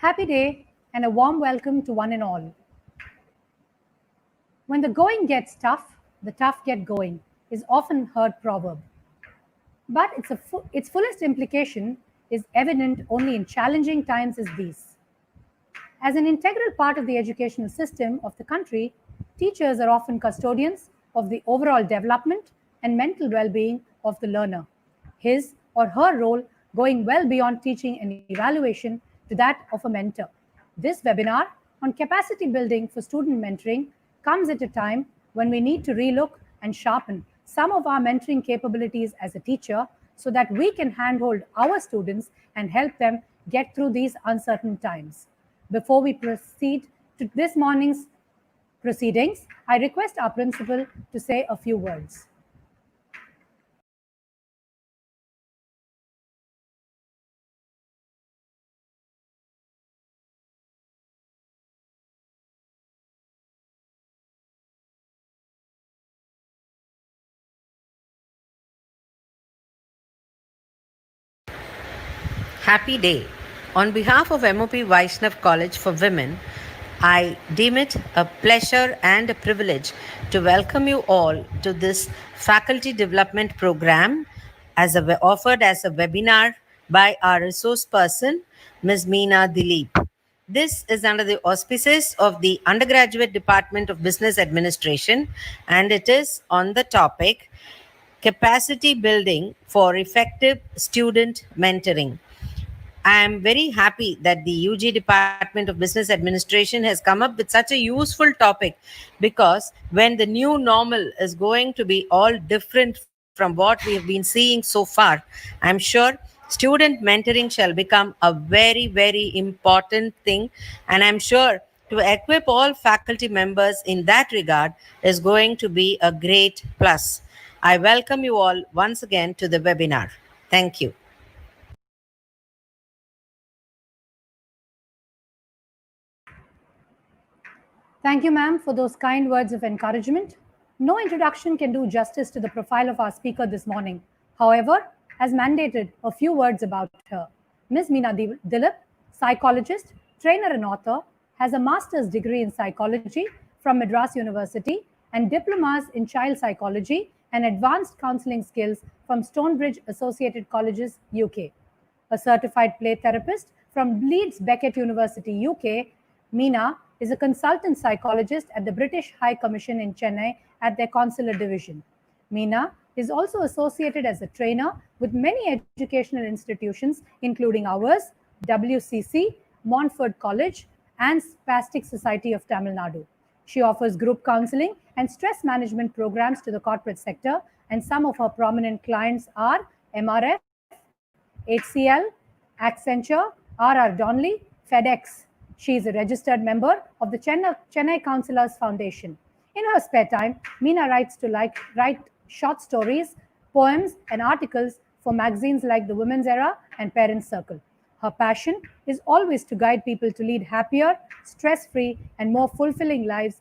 Happy day and a warm welcome to one and all. When the going gets tough, the tough get going is often heard proverb. But its fullest implication is evident only in challenging times as these. As an integral part of the educational system of the country, teachers are often custodians of the overall development and mental well-being of the learner. His or her role going well beyond teaching and evaluation to that of a mentor. This webinar on capacity building for student mentoring comes at a time when we need to relook and sharpen some of our mentoring capabilities as a teacher so that we can handhold our students and help them get through these uncertain times. Before we proceed to this morning's proceedings, I request our principal to say a few words. Happy day. On behalf of M.O.P Vaishnav College for Women, I deem it a pleasure and a privilege to welcome you all to this faculty development program offered as a webinar by our resource person, Ms. Meena Dilip. This is under the auspices of the Undergraduate Department of Business Administration, and it is on the topic Capacity Building for Effective Student Mentoring. I am very happy that the UG Department of Business Administration has come up with such a useful topic, because when the new normal is going to be all different from what we have been seeing so far, I'm sure student mentoring shall become a very, very important thing. And I'm sure to equip all faculty members in that regard is going to be a great plus. I welcome you all once again to the webinar. Thank you. Thank you, ma'am, for those kind words of encouragement. No introduction can do justice to the profile of our speaker this morning. However, as mandated, a few words about her. Ms. Meena Dilip, psychologist, trainer and author, has a master's degree in psychology from Madras University and diplomas in child psychology and advanced counseling skills from Stonebridge Associated Colleges, UK. A certified play therapist from Leeds Beckett University, UK, Meena is a consultant psychologist at the British High Commission in Chennai at their consular division. Meena is also associated as a trainer with many educational institutions, including ours, WCC, Montfort College, and Spastic Society of Tamil Nadu. She offers group counseling and stress management programs to the corporate sector, and some of her prominent clients are MRF, HCL, Accenture, R.R. Donnelly, FedEx. She is a registered member of the Chennai Counsellors Foundation. In her spare time, Meena write short stories, poems, and articles for magazines like The Women's Era and Parents Circle. Her passion is always to guide people to lead happier, stress-free, and more fulfilling lives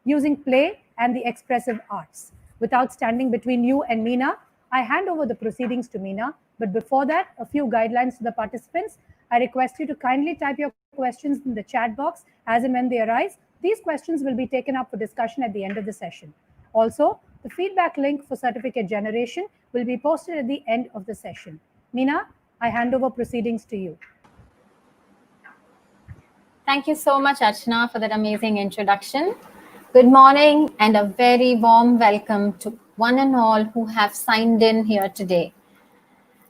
using play and the expressive arts. Without standing between you and Meena, I hand over the proceedings to Meena. But before that, a few guidelines to the participants. I request you to kindly type your questions in the chat box as and when they arise. These questions will be taken up for discussion at the end of the session. Also, the feedback link for certificate generation will be posted at the end of the session. Meena, I hand over proceedings to you. Thank you so much, Archana, for that amazing introduction. Good morning and a very warm welcome to one and all who have signed in here today.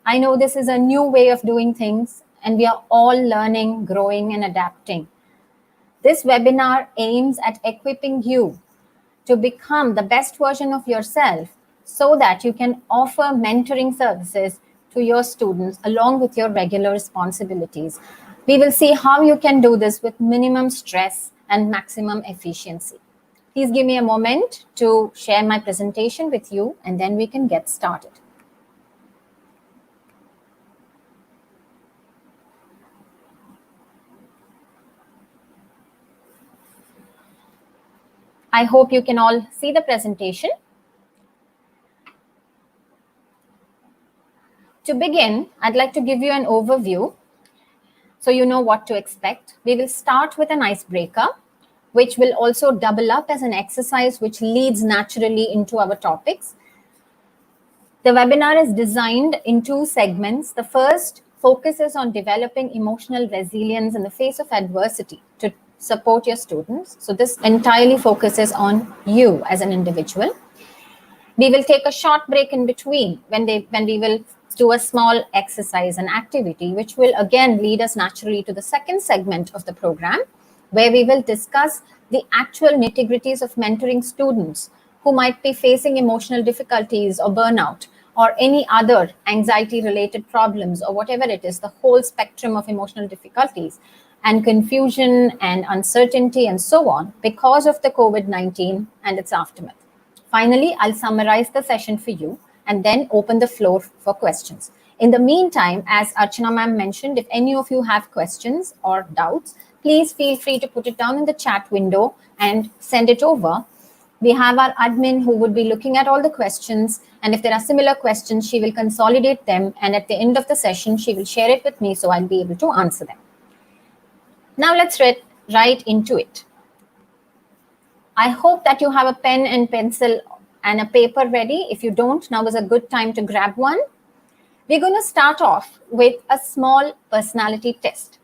I know this is a new way of doing things, and we are all learning, growing, and adapting. This webinar aims at equipping you to become the best version of yourself so that you can offer mentoring services to your students along with your regular responsibilities. We will see how you can do this with minimum stress and maximum efficiency. Please give me a moment to share my presentation with you, and then we can get started. I hope you can all see the presentation. To begin, I'd like to give you an overview. so you know what to expect. We will start with an icebreaker, which will also double up as an exercise which leads naturally into our topics. The webinar is designed in 2 segments. The first focuses on developing emotional resilience in the face of adversity to support your students. So this entirely focuses on you as an individual. We will take a short break in between when we will do a small exercise and activity, which will again lead us naturally to the second segment of the program, where we will discuss the actual nitty-gritties of mentoring students who might be facing emotional difficulties or burnout or any other anxiety-related problems or whatever it is, the whole spectrum of emotional difficulties and confusion and uncertainty and so on because of the COVID-19 and its aftermath. Finally, I'll summarize the session for you and then open the floor for questions. In the meantime, as Archana ma'am mentioned, if any of you have questions or doubts, please feel free to put it down in the chat window and send it over. We have our admin who would be looking at all the questions, and if there are similar questions, she will consolidate them, and at the end of the session, she will share it with me so I'll be able to answer them. Now let's get right into it. I hope that you have a pen and pencil and a paper ready. If you don't, now is a good time to grab one. We're going to start off with a small personality test.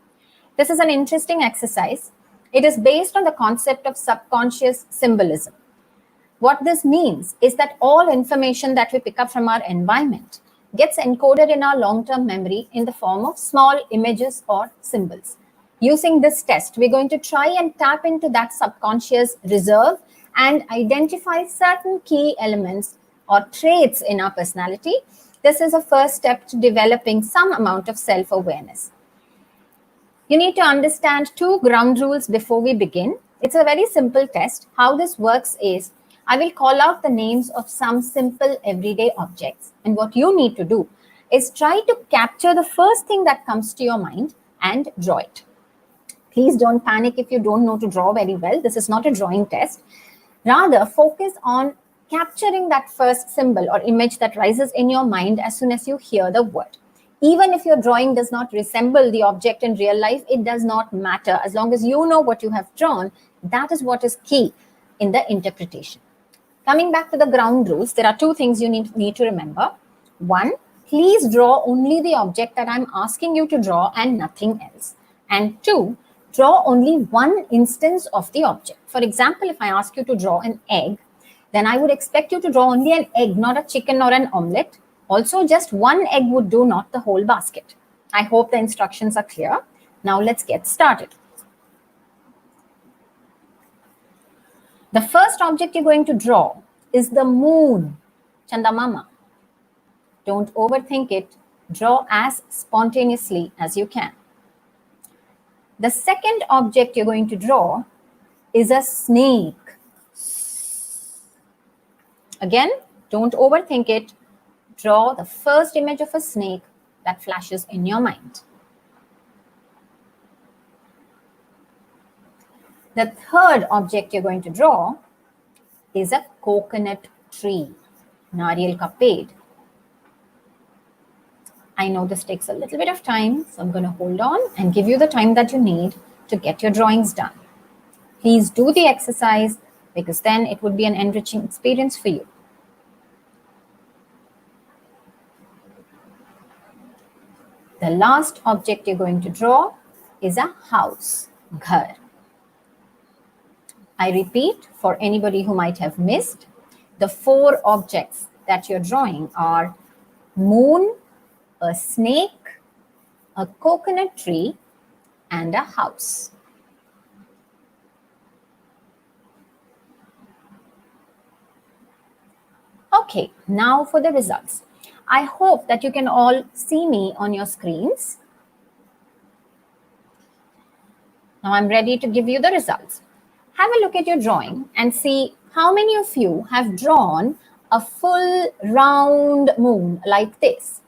This is an interesting exercise. It is based on the concept of subconscious symbolism. What this means is that all information that we pick up from our environment gets encoded in our long-term memory in the form of small images or symbols. Using this test, we're going to try and tap into that subconscious reserve and identify certain key elements or traits in our personality. This is a first step to developing some amount of self-awareness. You need to understand 2 ground rules before we begin. It's a very simple test. How this works is, I will call out the names of some simple everyday objects. And what you need to do is try to capture the first thing that comes to your mind and draw it. Please don't panic if you don't know to draw very well. This is not a drawing test. Rather, focus on capturing that first symbol or image that rises in your mind as soon as you hear the word. Even if your drawing does not resemble the object in real life, it does not matter. As long as you know what you have drawn, that is what is key in the interpretation. Coming back to the ground rules, there are 2 things you need to remember. 1, please draw only the object that I'm asking you to draw and nothing else. And 2, draw only one instance of the object. For example, if I ask you to draw an egg, then I would expect you to draw only an egg, not a chicken or an omelette. Also, just one egg would do, not the whole basket. I hope the instructions are clear. Now let's get started. The first object you're going to draw is the moon, Chandamama. Don't overthink it. Draw as spontaneously as you can. The second object you're going to draw is a snake. Again, don't overthink it. Draw the first image of a snake that flashes in your mind. The third object you're going to draw is a coconut tree, Nariyal ka ped. I know this takes a little bit of time, so I'm going to hold on and give you the time that you need to get your drawings done. Please do the exercise because then it would be an enriching experience for you. The last object you're going to draw is a house, ghar. I repeat, for anybody who might have missed, the 4 objects that you're drawing are moon, a snake, a coconut tree, and a house. Okay, now for the results. I hope that you can all see me on your screens. Now I'm ready to give you the results. Have a look at your drawing and see how many of you have drawn a full round moon like this.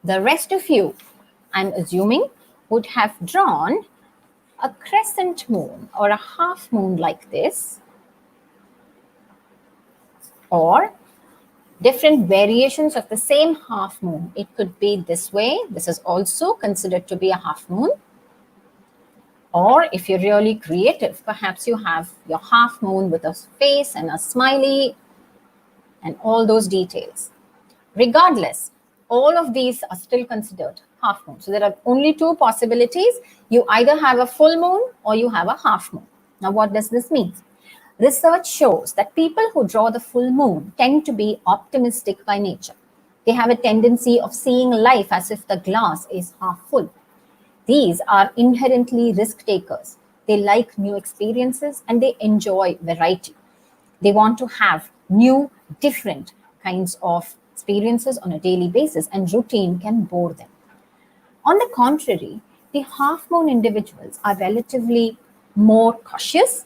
The rest of you, I'm assuming, would have drawn a crescent moon or a half moon like this, or different variations of the same half moon. It could be this way. This is also considered to be a half moon. Or if you're really creative, perhaps you have your half moon with a face and a smiley and all those details. Regardless, all of these are still considered half moon. So there are only two possibilities. You either have a full moon or you have a half moon. Now, what does this mean? Research shows that people who draw the full moon tend to be optimistic by nature. They have a tendency of seeing life as if the glass is half full. These are inherently risk takers. They like new experiences and they enjoy variety. They want to have new, different kinds of experiences on a daily basis, and routine can bore them. On the contrary, the half moon individuals are relatively more cautious.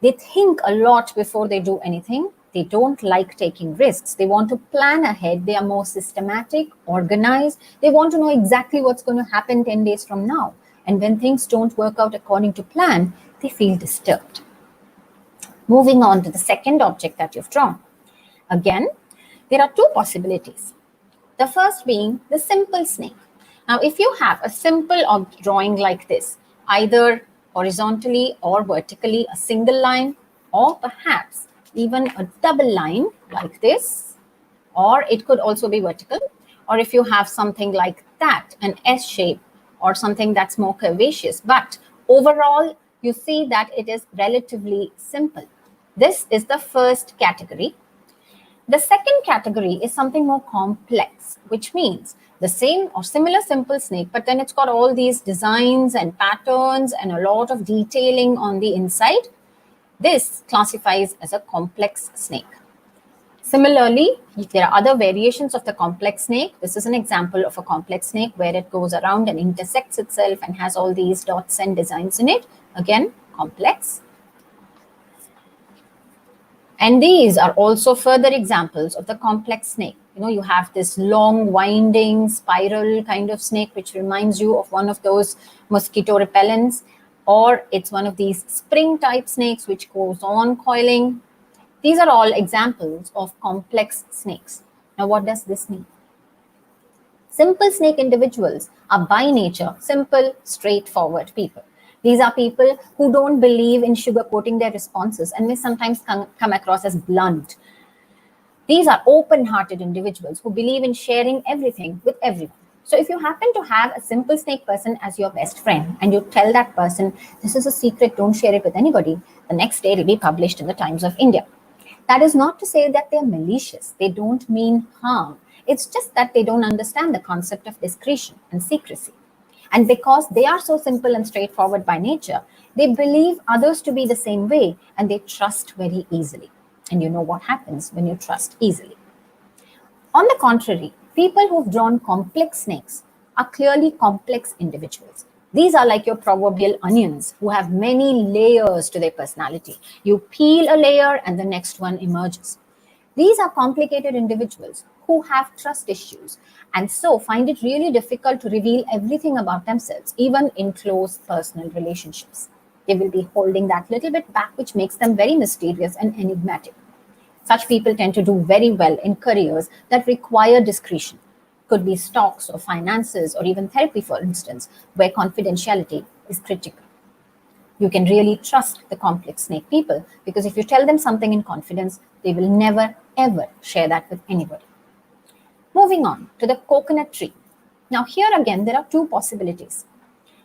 They think a lot before they do anything. They don't like taking risks. They want to plan ahead. They are more systematic, organized. They want to know exactly what's going to happen 10 days from now. And when things don't work out according to plan, they feel disturbed. Moving on to the second object that you've drawn. Again, there are two possibilities. The first being the simple snake. Now, if you have a simple drawing like this, either horizontally or vertically, a single line, or perhaps even a double line like this, or it could also be vertical, or if you have something like that, an S shape, or something that's more curvaceous, but overall, you see that it is relatively simple. This is the first category. The second category is something more complex, which means the same or similar simple snake, but then it's got all these designs and patterns and a lot of detailing on the inside. This classifies as a complex snake. Similarly, there are other variations of the complex snake. This is an example of a complex snake where it goes around and intersects itself and has all these dots and designs in it. Again, complex. And these are also further examples of the complex snake. You have this long, winding, spiral kind of snake, which reminds you of one of those mosquito repellents, or it's one of these spring type snakes, which goes on coiling. These are all examples of complex snakes. Now, what does this mean? Simple snake individuals are by nature simple, straightforward people. These are people who don't believe in sugarcoating their responses and may sometimes come across as blunt. These are open-hearted individuals who believe in sharing everything with everyone. So if you happen to have a simple snake person as your best friend and you tell that person, this is a secret, don't share it with anybody, the next day it will be published in the Times of India. That is not to say that they're malicious. They don't mean harm. It's just that they don't understand the concept of discretion and secrecy. And because they are so simple and straightforward by nature, they believe others to be the same way and they trust very easily. And you know what happens when you trust easily. On the contrary, people who've drawn complex snakes are clearly complex individuals. These are like your proverbial onions who have many layers to their personality. You peel a layer and the next one emerges. These are complicated individuals who have trust issues and so find it really difficult to reveal everything about themselves, even in close personal relationships. They will be holding that little bit back, which makes them very mysterious and enigmatic. Such people tend to do very well in careers that require discretion. Could be stocks or finances or even therapy, for instance, where confidentiality is critical. You can really trust the complex snake people because if you tell them something in confidence, they will never ever share that with anybody. Moving on to the coconut tree. Now here again, there are two possibilities.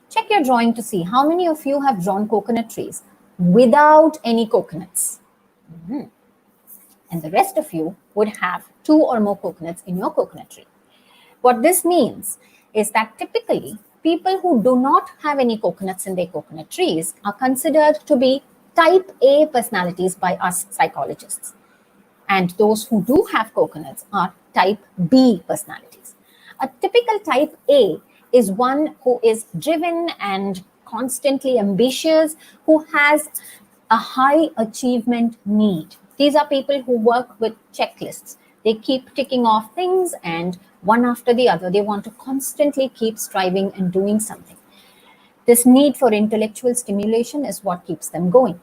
Check your drawing to see how many of you have drawn coconut trees without any coconuts. And the rest of you would have 2 or more coconuts in your coconut tree. What this means is that typically people who do not have any coconuts in their coconut trees are considered to be type A personalities by us psychologists. And those who do have coconuts are type B personalities. A typical type A is one who is driven and constantly ambitious, who has a high achievement need. These are people who work with checklists. They keep ticking off things and one after the other, they want to constantly keep striving and doing something. This need for intellectual stimulation is what keeps them going.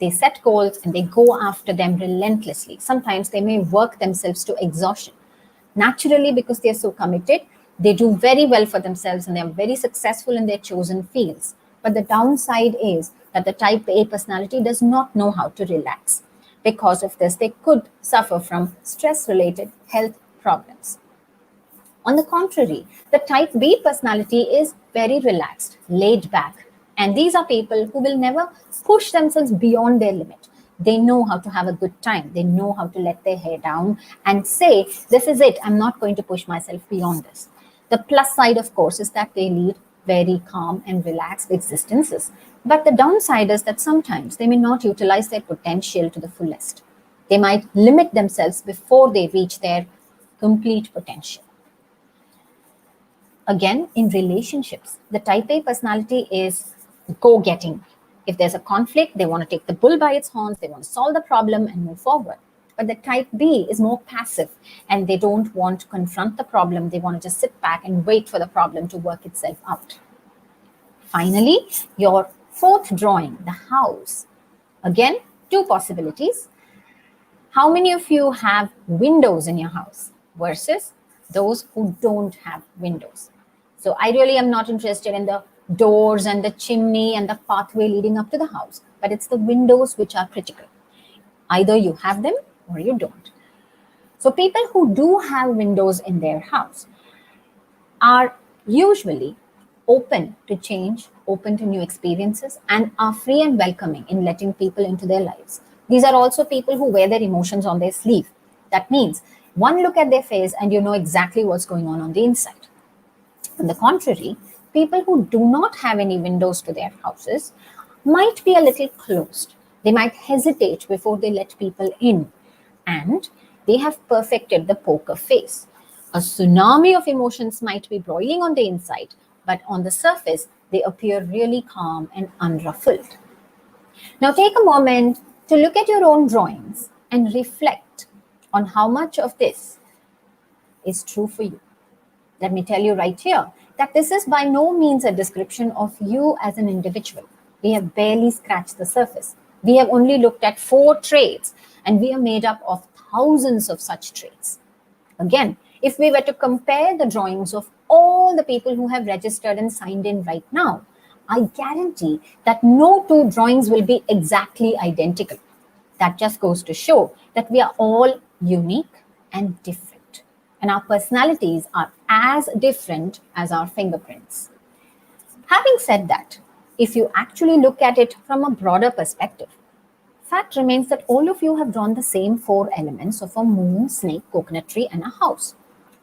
They set goals and they go after them relentlessly. Sometimes they may work themselves to exhaustion. Naturally, because they are so committed, they do very well for themselves and they are very successful in their chosen fields. But the downside is that the type A personality does not know how to relax. Because of this, they could suffer from stress-related health problems. On the contrary, the type B personality is very relaxed, laid back. And these are people who will never push themselves beyond their limit. They know how to have a good time. They know how to let their hair down and say, this is it. I'm not going to push myself beyond this. The plus side, of course, is that they lead very calm and relaxed existences. But the downside is that sometimes they may not utilize their potential to the fullest. They might limit themselves before they reach their complete potential. Again, in relationships, the type A personality is go-getting. If there's a conflict, they want to take the bull by its horns, they want to solve the problem and move forward. But the type B is more passive and they don't want to confront the problem. They want to just sit back and wait for the problem to work itself out. Finally, your fourth drawing, the house. Again, two possibilities. How many of you have windows in your house versus those who don't have windows? So I really am not interested in the doors and the chimney and the pathway leading up to the house, but it's the windows which are critical. Either you have them or you don't. So people who do have windows in their house are usually open to change, open to new experiences, and are free and welcoming in letting people into their lives. These are also people who wear their emotions on their sleeve. That means one look at their face and you know exactly what's going on the inside. On the contrary, people who do not have any windows to their houses might be a little closed. They might hesitate before they let people in, and they have perfected the poker face. A tsunami of emotions might be boiling on the inside, but on the surface, they appear really calm and unruffled. Now take a moment to look at your own drawings and reflect on how much of this is true for you. Let me tell you right here that this is by no means a description of you as an individual. We have barely scratched the surface. We have only looked at 4 traits, and we are made up of thousands of such traits. Again, if we were to compare the drawings of all the people who have registered and signed in right now, I guarantee that no 2 drawings will be exactly identical. That just goes to show that we are all unique and different. And our personalities are as different as our fingerprints. Having said that, if you actually look at it from a broader perspective, fact remains that all of you have drawn the same 4 elements of a moon, snake, coconut tree, and a house.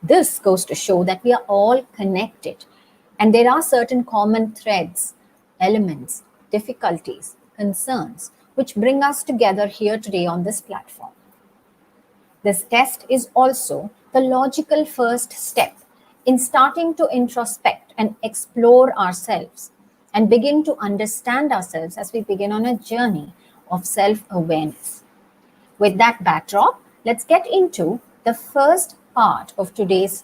This goes to show that we are all connected, and there are certain common threads, elements, difficulties, concerns, which bring us together here today on this platform. This test is also the logical first step in starting to introspect and explore ourselves and begin to understand ourselves as we begin on a journey of self-awareness. With that backdrop, let's get into the first part of today's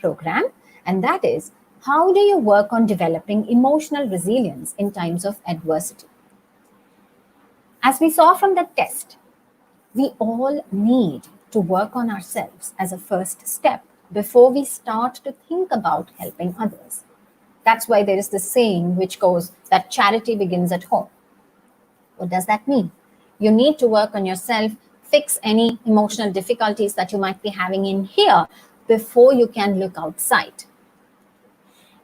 program, and that is, how do you work on developing emotional resilience in times of adversity? As we saw from the test, we all need to work on ourselves as a first step before we start to think about helping others. That's why there is this saying which goes that charity begins at home. What does that mean? You need to work on yourself, fix any emotional difficulties that you might be having in here before you can look outside.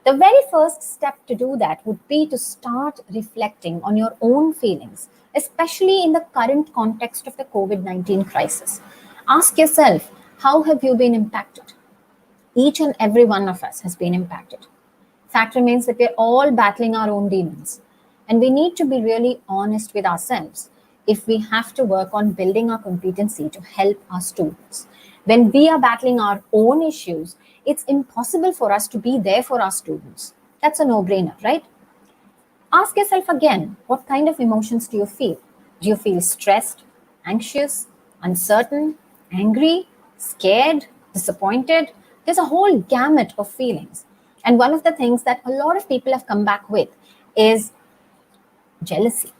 The very first step to do that would be to start reflecting on your own feelings, especially in the current context of the COVID-19 crisis. Ask yourself, how have you been impacted? Each and every one of us has been impacted. Fact remains that we're all battling our own demons, and we need to be really honest with ourselves if we have to work on building our competency to help our students. When we are battling our own issues, it's impossible for us to be there for our students. That's a no-brainer, right? Ask yourself again, what kind of emotions do you feel? Do you feel stressed, anxious, uncertain, angry, scared, disappointed? There's a whole gamut of feelings. And one of the things that a lot of people have come back with is jealousy.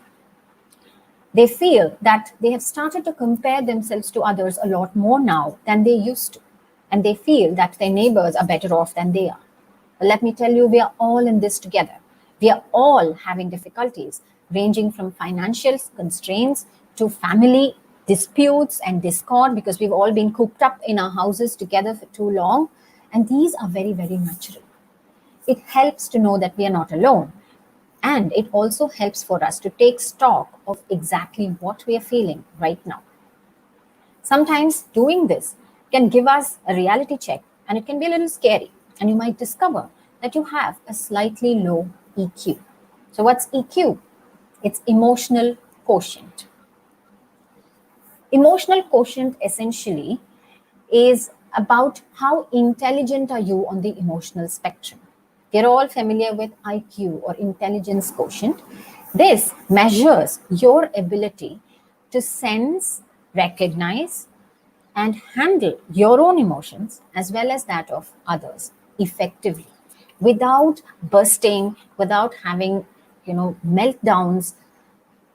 They feel that they have started to compare themselves to others a lot more now than they used to. And they feel that their neighbors are better off than they are. But let me tell you, we are all in this together. We are all having difficulties, ranging from financial constraints to family disputes and discord, because we've all been cooped up in our houses together for too long. And these are very, very natural. It helps to know that we are not alone. And it also helps for us to take stock of exactly what we are feeling right now. Sometimes doing this can give us a reality check, and it can be a little scary. And you might discover that you have a slightly low EQ. So, what's EQ? It's emotional quotient. Emotional quotient essentially is about how intelligent are you on the emotional spectrum. We're all familiar with IQ, or intelligence quotient. This measures your ability to sense, recognize, and handle your own emotions as well as that of others effectively, without bursting, without having meltdowns,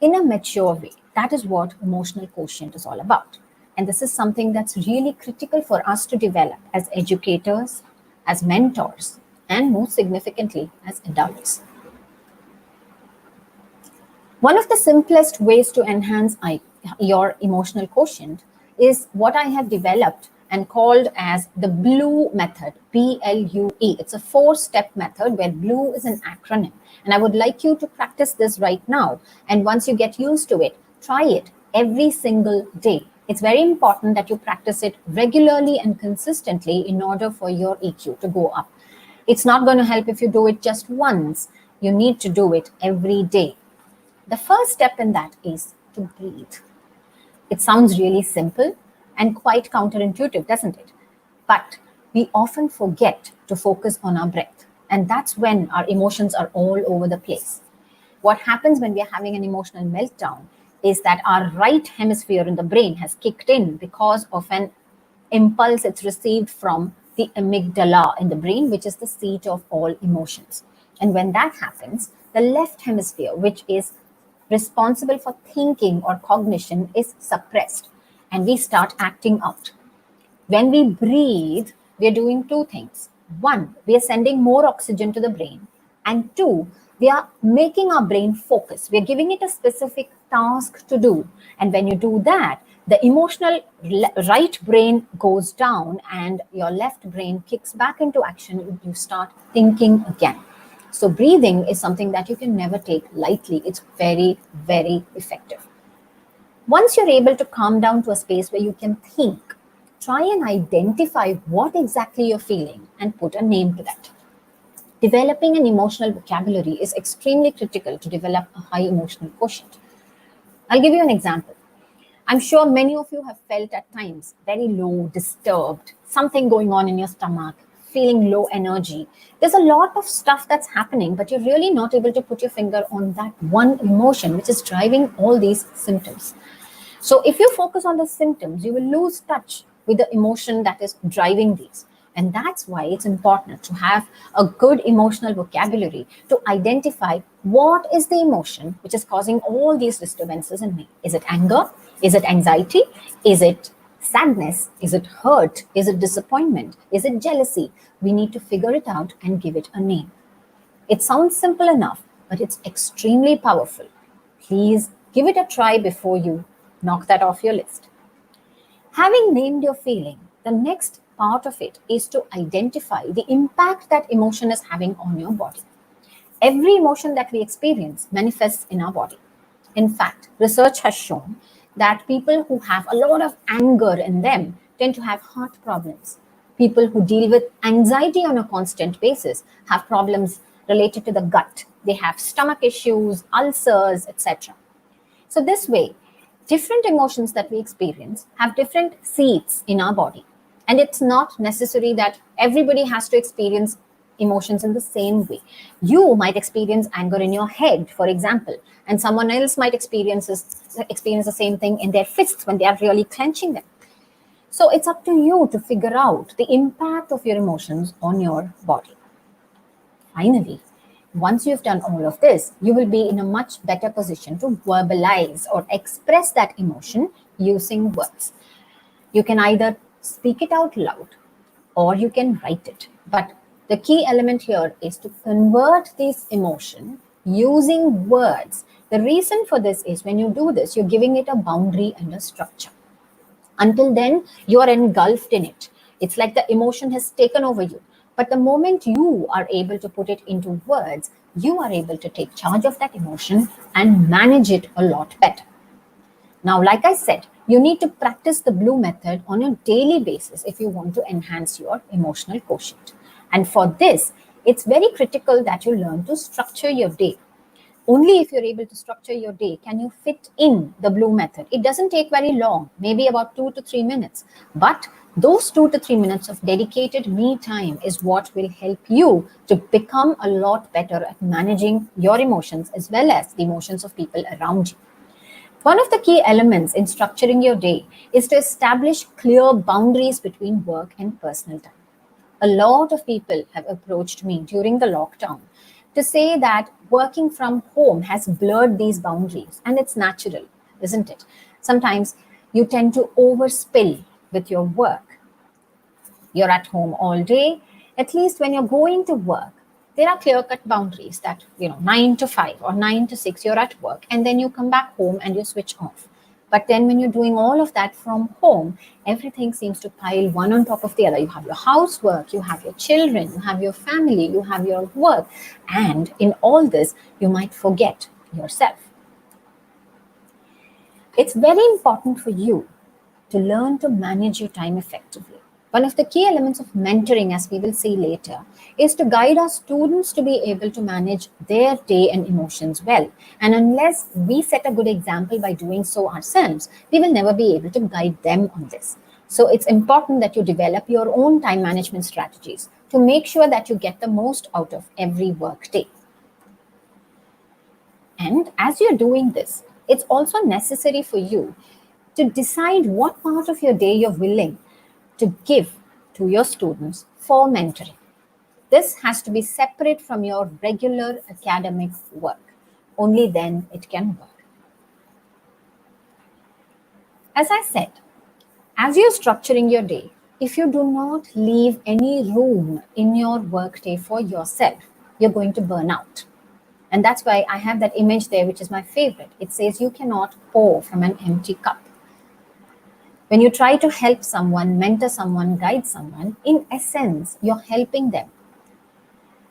in a mature way. That is what emotional quotient is all about. And this is something that's really critical for us to develop as educators, as mentors, and most significantly, as adults. One of the simplest ways to enhance your emotional quotient is what I have developed and called as the BLUE method, BLUE. It's a 4-step method where BLUE is an acronym. And I would like you to practice this right now. And once you get used to it, try it every single day. It's very important that you practice it regularly and consistently in order for your EQ to go up. It's not going to help if you do it just once. You need to do it every day. The first step in that is to breathe. It sounds really simple and quite counterintuitive, doesn't it? But we often forget to focus on our breath. And that's when our emotions are all over the place. What happens when we are having an emotional meltdown is that our right hemisphere in the brain has kicked in because of an impulse it's received from the amygdala in the brain, which is the seat of all emotions. And when that happens, the left hemisphere, which is responsible for thinking or cognition, is suppressed and we start acting out. When we breathe, we are doing two things. One, we are sending more oxygen to the brain. And two, we are making our brain focus. We are giving it a specific task to do. And when you do that, the emotional right brain goes down and your left brain kicks back into action. You start thinking again. So breathing is something that you can never take lightly. It's very, very effective. Once you're able to calm down to a space where you can think, try and identify what exactly you're feeling and put a name to that. Developing an emotional vocabulary is extremely critical to develop a high emotional quotient. I'll give you an example. I'm sure many of you have felt at times very low, disturbed, something going on in your stomach, feeling low energy. There's a lot of stuff that's happening, but you're really not able to put your finger on that one emotion which is driving all these symptoms. So if you focus on the symptoms, you will lose touch with the emotion that is driving these. And that's why it's important to have a good emotional vocabulary to identify what is the emotion which is causing all these disturbances in me. Is it anger? Is it anxiety? Is it sadness? Is it hurt? Is it disappointment? Is it jealousy? We need to figure it out and give it a name. It sounds simple enough, but it's extremely powerful. Please give it a try before you knock that off your list. Having named your feeling, the next part of it is to identify the impact that emotion is having on your body. Every emotion that we experience manifests in our body. In fact, research has shown that people who have a lot of anger in them tend to have heart problems. People who deal with anxiety on a constant basis have problems related to the gut. They have stomach issues, ulcers, etc. So this way, different emotions that we experience have different seats in our body. And it's not necessary that everybody has to experience emotions in the same way. You might experience anger in your head, for example, and someone else might experience the same thing in their fists when they are really clenching them. So it's up to you to figure out the impact of your emotions on your body. Finally, Once you've done all of this, you will be in a much better position to verbalize or express that emotion using words. You can either speak it out loud or you can write it. But the key element here is to convert this emotion using words. The reason for this is when you do this, you're giving it a boundary and a structure. Until then, you are engulfed in it. It's like the emotion has taken over you. But the moment you are able to put it into words, you are able to take charge of that emotion and manage it a lot better. Now, like I said, you need to practice the blue method on a daily basis if you want to enhance your emotional quotient. And for this, it's very critical that you learn to structure your day. Only if you're able to structure your day can you fit in the blue method. It doesn't take very long, maybe about 2 to 3 minutes. But those 2 to 3 minutes of dedicated me time is what will help you to become a lot better at managing your emotions as well as the emotions of people around you. One of the key elements in structuring your day is to establish clear boundaries between work and personal time. A lot of people have approached me during the lockdown to say that working from home has blurred these boundaries, and it's natural, isn't it? Sometimes you tend to overspill with your work. You're at home all day. At least when you're going to work, there are clear-cut boundaries that, 9 to 5 or 9 to 6, you're at work, and then you come back home and you switch off. But then when you're doing all of that from home, everything seems to pile one on top of the other. You have your housework, you have your children, you have your family, you have your work. And in all this, you might forget yourself. It's very important for you to learn to manage your time effectively. One of the key elements of mentoring, as we will see later, is to guide our students to be able to manage their day and emotions well. And unless we set a good example by doing so ourselves, we will never be able to guide them on this. So it's important that you develop your own time management strategies to make sure that you get the most out of every work day. And as you're doing this, it's also necessary for you to decide what part of your day you're willing to give to your students for mentoring. This has to be separate from your regular academic work. Only then it can work. As I said, as you're structuring your day, if you do not leave any room in your workday for yourself, you're going to burn out. And that's why I have that image there, which is my favorite. It says you cannot pour from an empty cup. When you try to help someone, mentor someone, guide someone, in essence, you're helping them.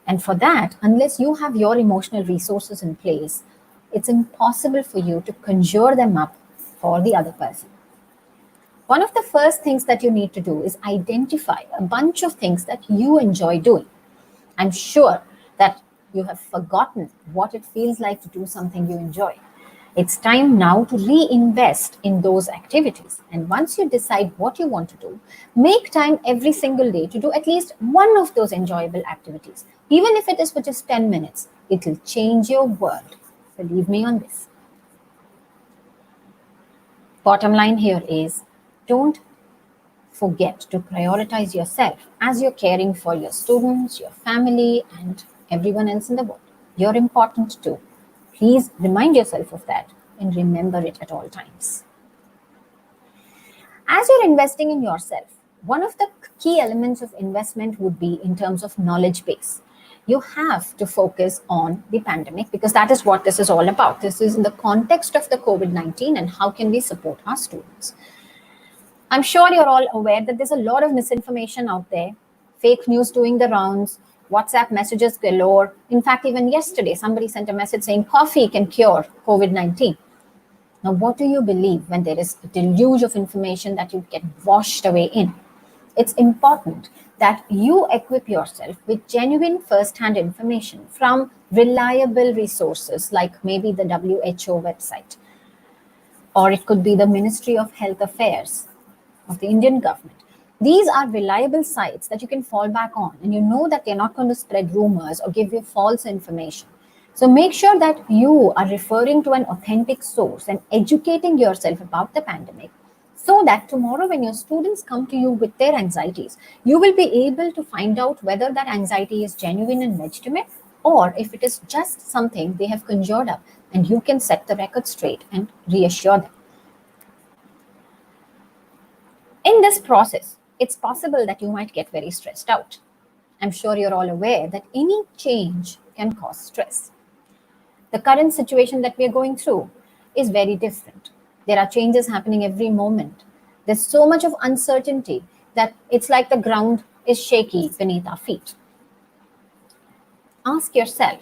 And for that, unless you have your emotional resources in place, it's impossible for you to conjure them up for the other person. One of the first things that you need to do is identify a bunch of things that you enjoy doing. I'm sure that you have forgotten what it feels like to do something you enjoy. It's time now to reinvest in those activities. And once you decide what you want to do, make time every single day to do at least one of those enjoyable activities. Even if it is for just 10 minutes, it will change your world. Believe me on this. Bottom line here is, don't forget to prioritize yourself as you're caring for your students, your family, and everyone else in the world. You're important too. Please remind yourself of that and remember it at all times. As you're investing in yourself, one of the key elements of investment would be in terms of knowledge base. You have to focus on the pandemic because that is what this is all about. This is in the context of the COVID-19 and how can we support our students. I'm sure you're all aware that there's a lot of misinformation out there, fake news doing the rounds, WhatsApp messages galore. In fact, even yesterday, somebody sent a message saying coffee can cure COVID-19. Now, what do you believe when there is a deluge of information that you get washed away in? It's important that you equip yourself with genuine first-hand information from reliable resources like maybe the WHO website, or it could be the Ministry of Health Affairs of the Indian government. These are reliable sites that you can fall back on, and you know that they're not going to spread rumors or give you false information. So make sure that you are referring to an authentic source and educating yourself about the pandemic so that tomorrow when your students come to you with their anxieties, you will be able to find out whether that anxiety is genuine and legitimate or if it is just something they have conjured up, and you can set the record straight and reassure them. In this process, it's possible that you might get very stressed out. I'm sure you're all aware that any change can cause stress. The current situation that we are going through is very different. There are changes happening every moment. There's so much of uncertainty that it's like the ground is shaky beneath our feet. Ask yourself,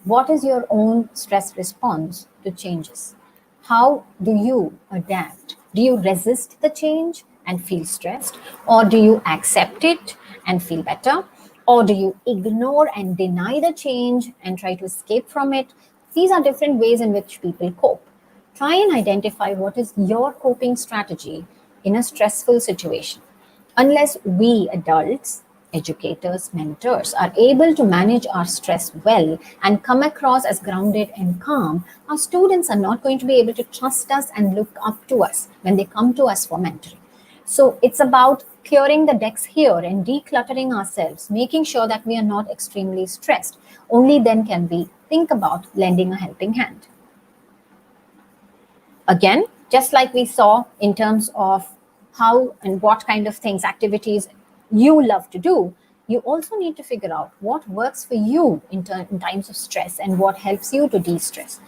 what is your own stress response to changes? How do you adapt? Do you resist the change and feel stressed? Or do you accept it and feel better? Or do you ignore and deny the change and try to escape from it? These are different ways in which people cope. Try and identify what is your coping strategy in a stressful situation. Unless we adults, educators, mentors are able to manage our stress well and come across as grounded and calm, our students are not going to be able to trust us and look up to us when they come to us for mentoring. So it's about clearing the decks here and decluttering ourselves, making sure that we are not extremely stressed. Only then can we think about lending a helping hand. Again, just like we saw in terms of how and what kind of things, activities you love to do, you also need to figure out what works for you in times of stress and what helps you to de-stress.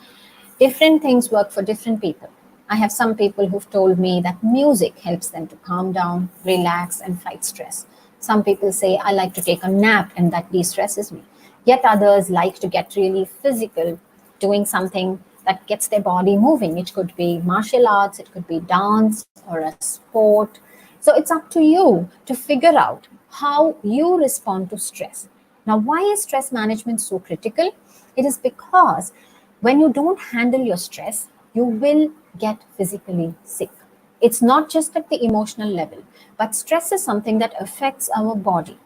Different things work for different people. I have some people who've told me that music helps them to calm down, relax, and fight stress. Some people say, I like to take a nap and that de-stresses me. Yet others like to get really physical, doing something that gets their body moving. It could be martial arts, it could be dance or a sport. So it's up to you to figure out how you respond to stress. Now, why is stress management so critical? It is because when you don't handle your stress, you will get physically sick. It's not just at the emotional level, but stress is something that affects our body.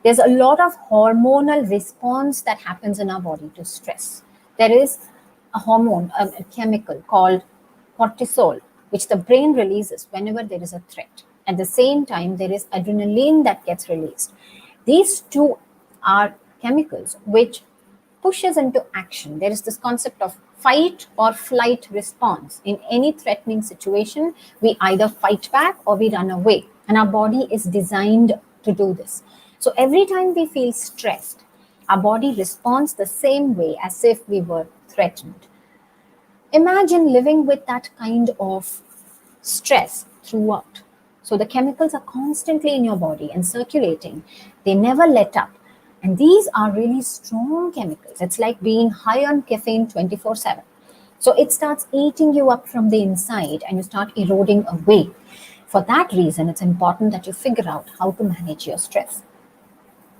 There's a lot of hormonal response that happens in our body to stress. There is a hormone, a chemical called cortisol, which the brain releases whenever there is a threat. At the same time, there is adrenaline that gets released. These two are chemicals which pushes into action. There is this concept of fight or flight response. In any threatening situation, we either fight back or we run away. And our body is designed to do this. So every time we feel stressed, our body responds the same way as if we were threatened. Imagine living with that kind of stress throughout. So the chemicals are constantly in your body and circulating. They never let up. And these are really strong chemicals. It's like being high on caffeine 24/7. So it starts eating you up from the inside and you start eroding away. For that reason, it's important that you figure out how to manage your stress.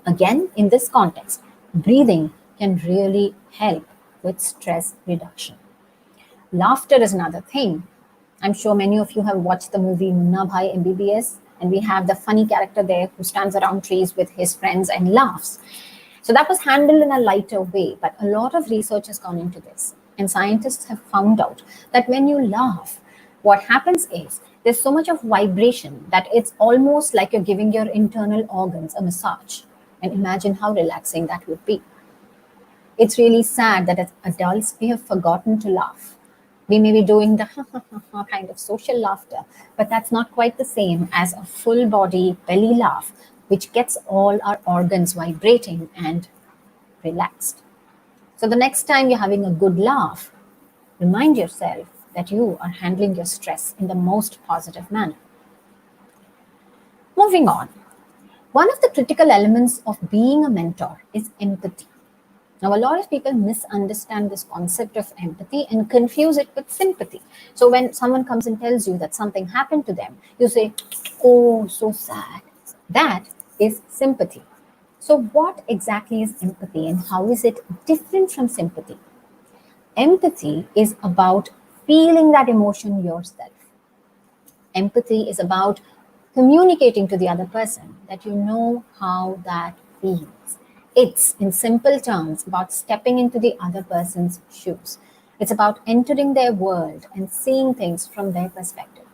Again, in this context, breathing can really help with stress reduction. Laughter is another thing. I'm sure many of you have watched the movie Munna Bhai MBBS, and we have the funny character there who stands around trees with his friends and laughs. So that was handled in a lighter way, but a lot of research has gone into this. And scientists have found out that when you laugh, what happens is there's so much of vibration that it's almost like you're giving your internal organs a massage. And imagine how relaxing that would be. It's really sad that as adults, we have forgotten to laugh. We may be doing the kind of social laughter, but that's not quite the same as a full body belly laugh, which gets all our organs vibrating and relaxed. So the next time you're having a good laugh, remind yourself that you are handling your stress in the most positive manner. Moving on. One of the critical elements of being a mentor is empathy. Now, a lot of people misunderstand this concept of empathy and confuse it with sympathy. So when someone comes and tells you that something happened to them, you say, oh, so sad. That is sympathy. So what exactly is empathy and how is it different from sympathy? Empathy is about feeling that emotion yourself. Empathy is about communicating to the other person that you know how that feels. It's, in simple terms, about stepping into the other person's shoes. It's about entering their world and seeing things from their perspective.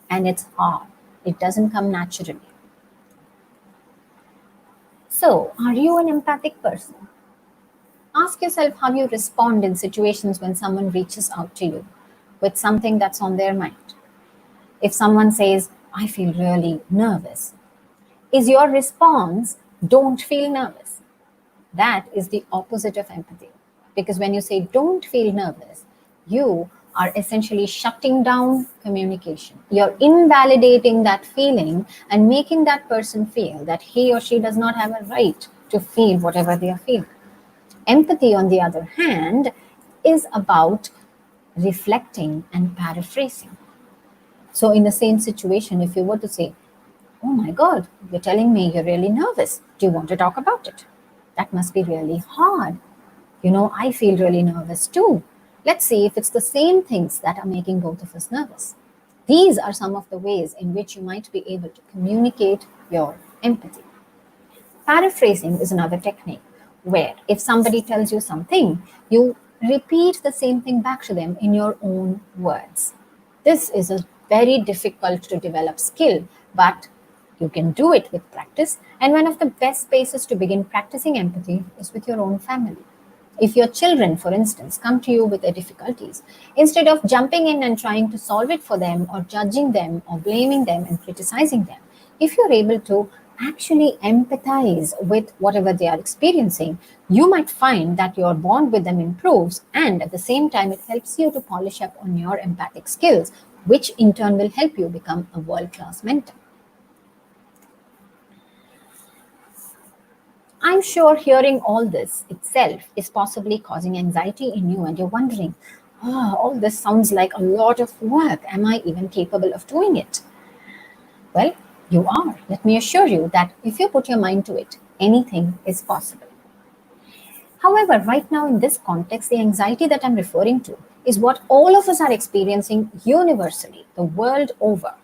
And it's hard. It doesn't come naturally. So, are you an empathic person? Ask yourself how you respond in situations when someone reaches out to you with something that's on their mind. If someone says, I feel really nervous, is your response, don't feel nervous? That is the opposite of empathy. Because when you say, don't feel nervous, you are essentially shutting down communication. You're invalidating that feeling and making that person feel that he or she does not have a right to feel whatever they are feeling. Empathy, on the other hand, is about reflecting and paraphrasing. So, in the same situation, if you were to say, oh my God, you're telling me you're really nervous. Do you want to talk about it? That must be really hard. You know, I feel really nervous too. Let's see if it's the same things that are making both of us nervous. These are some of the ways in which you might be able to communicate your empathy. Paraphrasing is another technique where if somebody tells you something, you repeat the same thing back to them in your own words. This is a very difficult to develop skill, but you can do it with practice. And one of the best spaces to begin practicing empathy is with your own family. If your children, for instance, come to you with their difficulties, instead of jumping in and trying to solve it for them or judging them or blaming them and criticizing them, if you're able to actually empathize with whatever they are experiencing, you might find that your bond with them improves, and at the same time, it helps you to polish up on your empathic skills, which in turn will help you become a world class mentor. I'm sure hearing all this itself is possibly causing anxiety in you, and you're wondering, oh, all this sounds like a lot of work. Am I even capable of doing it? Well, you are. Let me assure you that if you put your mind to it, anything is possible. However, right now in this context, the anxiety that I'm referring to is what all of us are experiencing universally, the world over.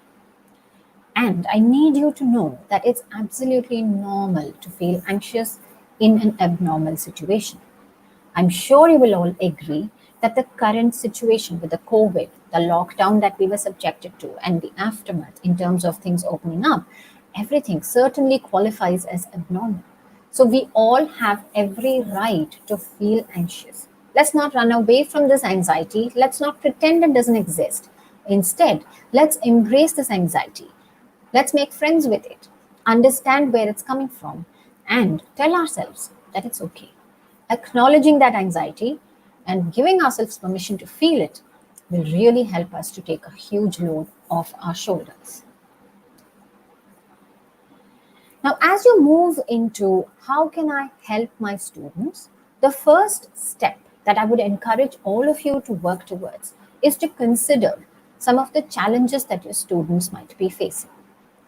And I need you to know that it's absolutely normal to feel anxious in an abnormal situation. I'm sure you will all agree that the current situation with the COVID, the lockdown that we were subjected to, and the aftermath in terms of things opening up, everything certainly qualifies as abnormal. So we all have every right to feel anxious. Let's not run away from this anxiety. Let's not pretend it doesn't exist. Instead, let's embrace this anxiety. Let's make friends with it, understand where it's coming from, and tell ourselves that it's okay. Acknowledging that anxiety and giving ourselves permission to feel it will really help us to take a huge load off our shoulders. Now, as you move into how can I help my students, the first step that I would encourage all of you to work towards is to consider some of the challenges that your students might be facing.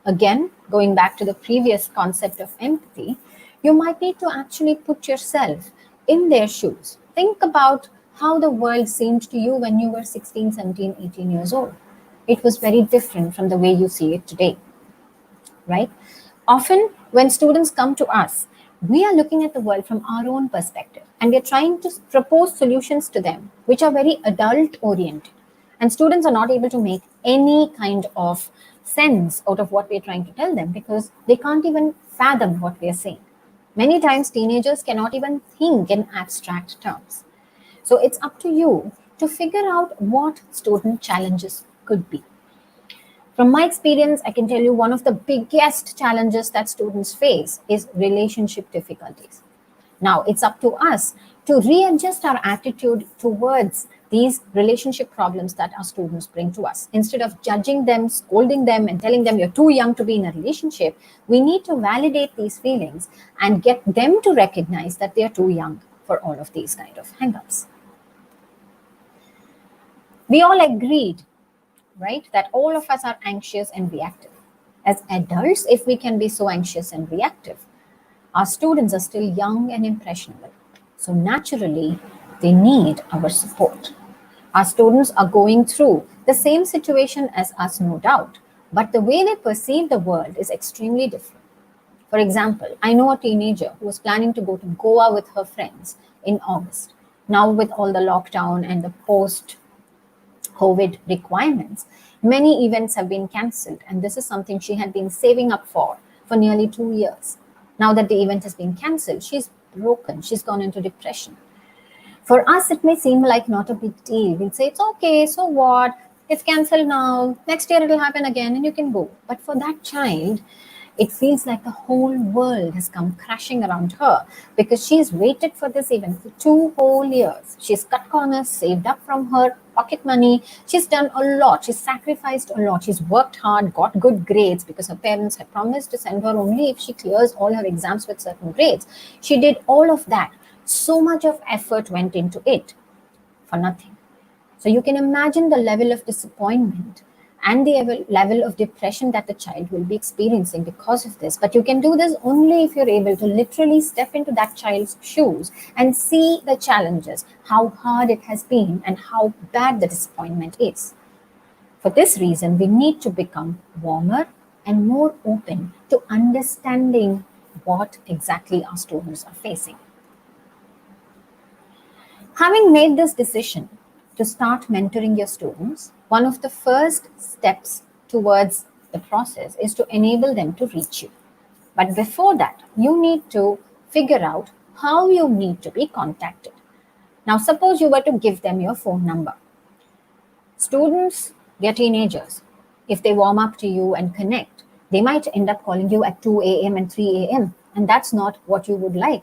Again, going back to the previous concept of empathy, you might need to actually put yourself in their shoes. Think about how the world seemed to you when you were 16, 17, 18 years old. It was very different from the way you see it today, right? Often, when students come to us, we are looking at the world from our own perspective and we're trying to propose solutions to them which are very adult oriented. And students are not able to make any kind of sense out of what we're trying to tell them because they can't even fathom what we're saying. Many times, teenagers cannot even think in abstract terms. So it's up to you to figure out what student challenges could be. From my experience, I can tell you one of the biggest challenges that students face is relationship difficulties. Now, it's up to us to readjust our attitude towards these relationship problems that our students bring to us. Instead of judging them, scolding them, and telling them you're too young to be in a relationship, we need to validate these feelings and get them to recognize that they're too young for all of these kind of hang-ups. We all agreed, right, that all of us are anxious and reactive. As adults, if we can be so anxious and reactive, our students are still young and impressionable. So naturally, they need our support. Our students are going through the same situation as us, no doubt, but the way they perceive the world is extremely different. For example, I know a teenager who was planning to go to Goa with her friends in August. Now, with all the lockdown and the post COVID requirements, many events have been cancelled, and this is something she had been saving up for nearly 2 years. Now that the event has been cancelled, she's broken, she's gone into depression. For us, it may seem like not a big deal. We'll say, it's okay, so what? It's cancelled now. Next year it'll happen again and you can go. But for that child, it feels like the whole world has come crashing around her because she's waited for this event for 2 whole years. She's cut corners, saved up from her pocket money. She's done a lot. She's sacrificed a lot. She's worked hard, got good grades because her parents had promised to send her only if she clears all her exams with certain grades. She did all of that. So much of effort went into it for nothing. So you can imagine the level of disappointment and the level of depression that the child will be experiencing because of this. But you can do this only if you're able to literally step into that child's shoes and see the challenges, how hard it has been, and how bad the disappointment is. For this reason, we need to become warmer and more open to understanding what exactly our students are facing. Having made this decision to start mentoring your students, one of the first steps towards the process is to enable them to reach you. But before that, you need to figure out how you need to be contacted. Now, suppose you were to give them your phone number. Students, they're teenagers. If they warm up to you and connect, they might end up calling you at 2 a.m. and 3 a.m. And that's not what you would like.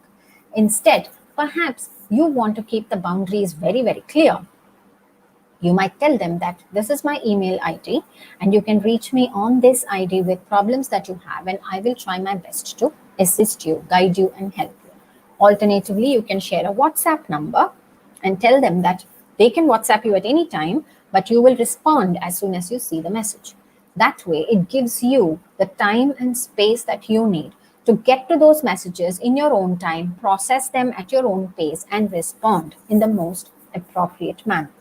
Instead, perhaps you want to keep the boundaries very, very clear. You might tell them that this is my email ID and you can reach me on this ID with problems that you have, and I will try my best to assist you, guide you, and help you. Alternatively, you can share a WhatsApp number and tell them that they can WhatsApp you at any time, but you will respond as soon as you see the message. That way, it gives you the time and space that you need to get to those messages in your own time, process them at your own pace, and respond in the most appropriate manner.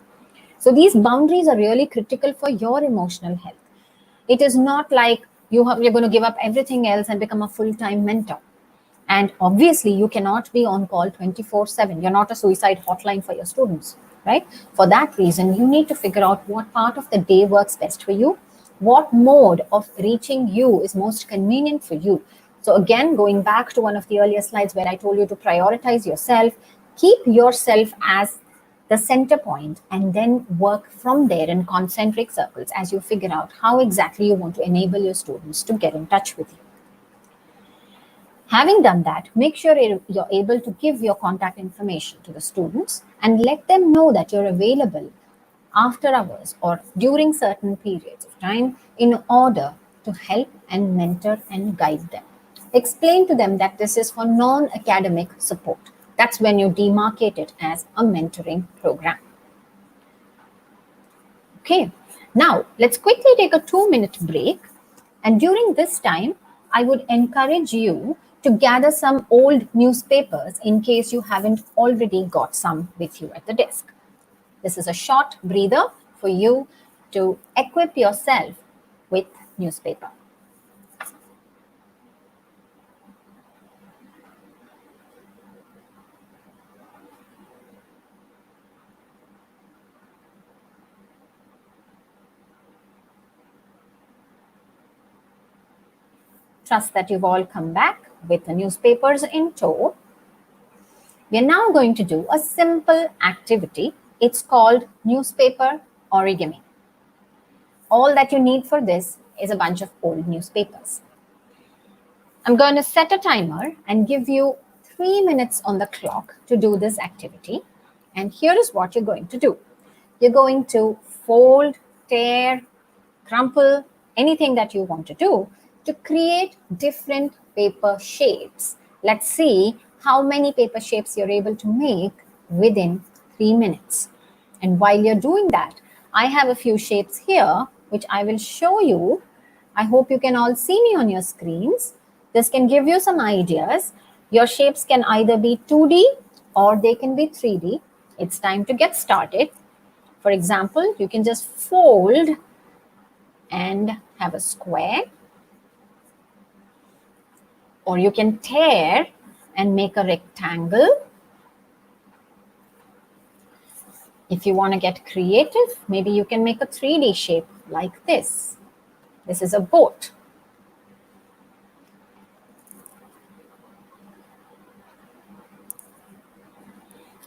So these boundaries are really critical for your emotional health. It is not like you're going to give up everything else and become a full-time mentor. And obviously, you cannot be on call 24/7. You're not a suicide hotline for your students, right? For that reason, you need to figure out what part of the day works best for you, what mode of reaching you is most convenient for you. So again, going back to one of the earlier slides where I told you to prioritize yourself, keep yourself as the center point and then work from there in concentric circles as you figure out how exactly you want to enable your students to get in touch with you. Having done that, make sure you're able to give your contact information to the students and let them know that you're available after hours or during certain periods of time in order to help and mentor and guide them. Explain to them that this is for non-academic support. That's when you demarcate it as a mentoring program. Okay, now let's quickly take a 2-minute break. And during this time, I would encourage you to gather some old newspapers in case you haven't already got some with you at the desk. This is a short breather for you to equip yourself with newspaper. Trust that you've all come back with the newspapers in tow. We are now going to do a simple activity. It's called newspaper origami. All that you need for this is a bunch of old newspapers. I'm going to set a timer and give you 3 minutes on the clock to do this activity. And here is what you're going to do. You're going to fold, tear, crumple, anything that you want to do to create different paper shapes. Let's see how many paper shapes you're able to make within 3 minutes. And while you're doing that, I have a few shapes here, which I will show you. I hope you can all see me on your screens. This can give you some ideas. Your shapes can either be 2D or they can be 3D. It's time to get started. For example, you can just fold and have a square, or you can tear and make a rectangle. If you want to get creative, maybe you can make a 3D shape like this. This is a boat.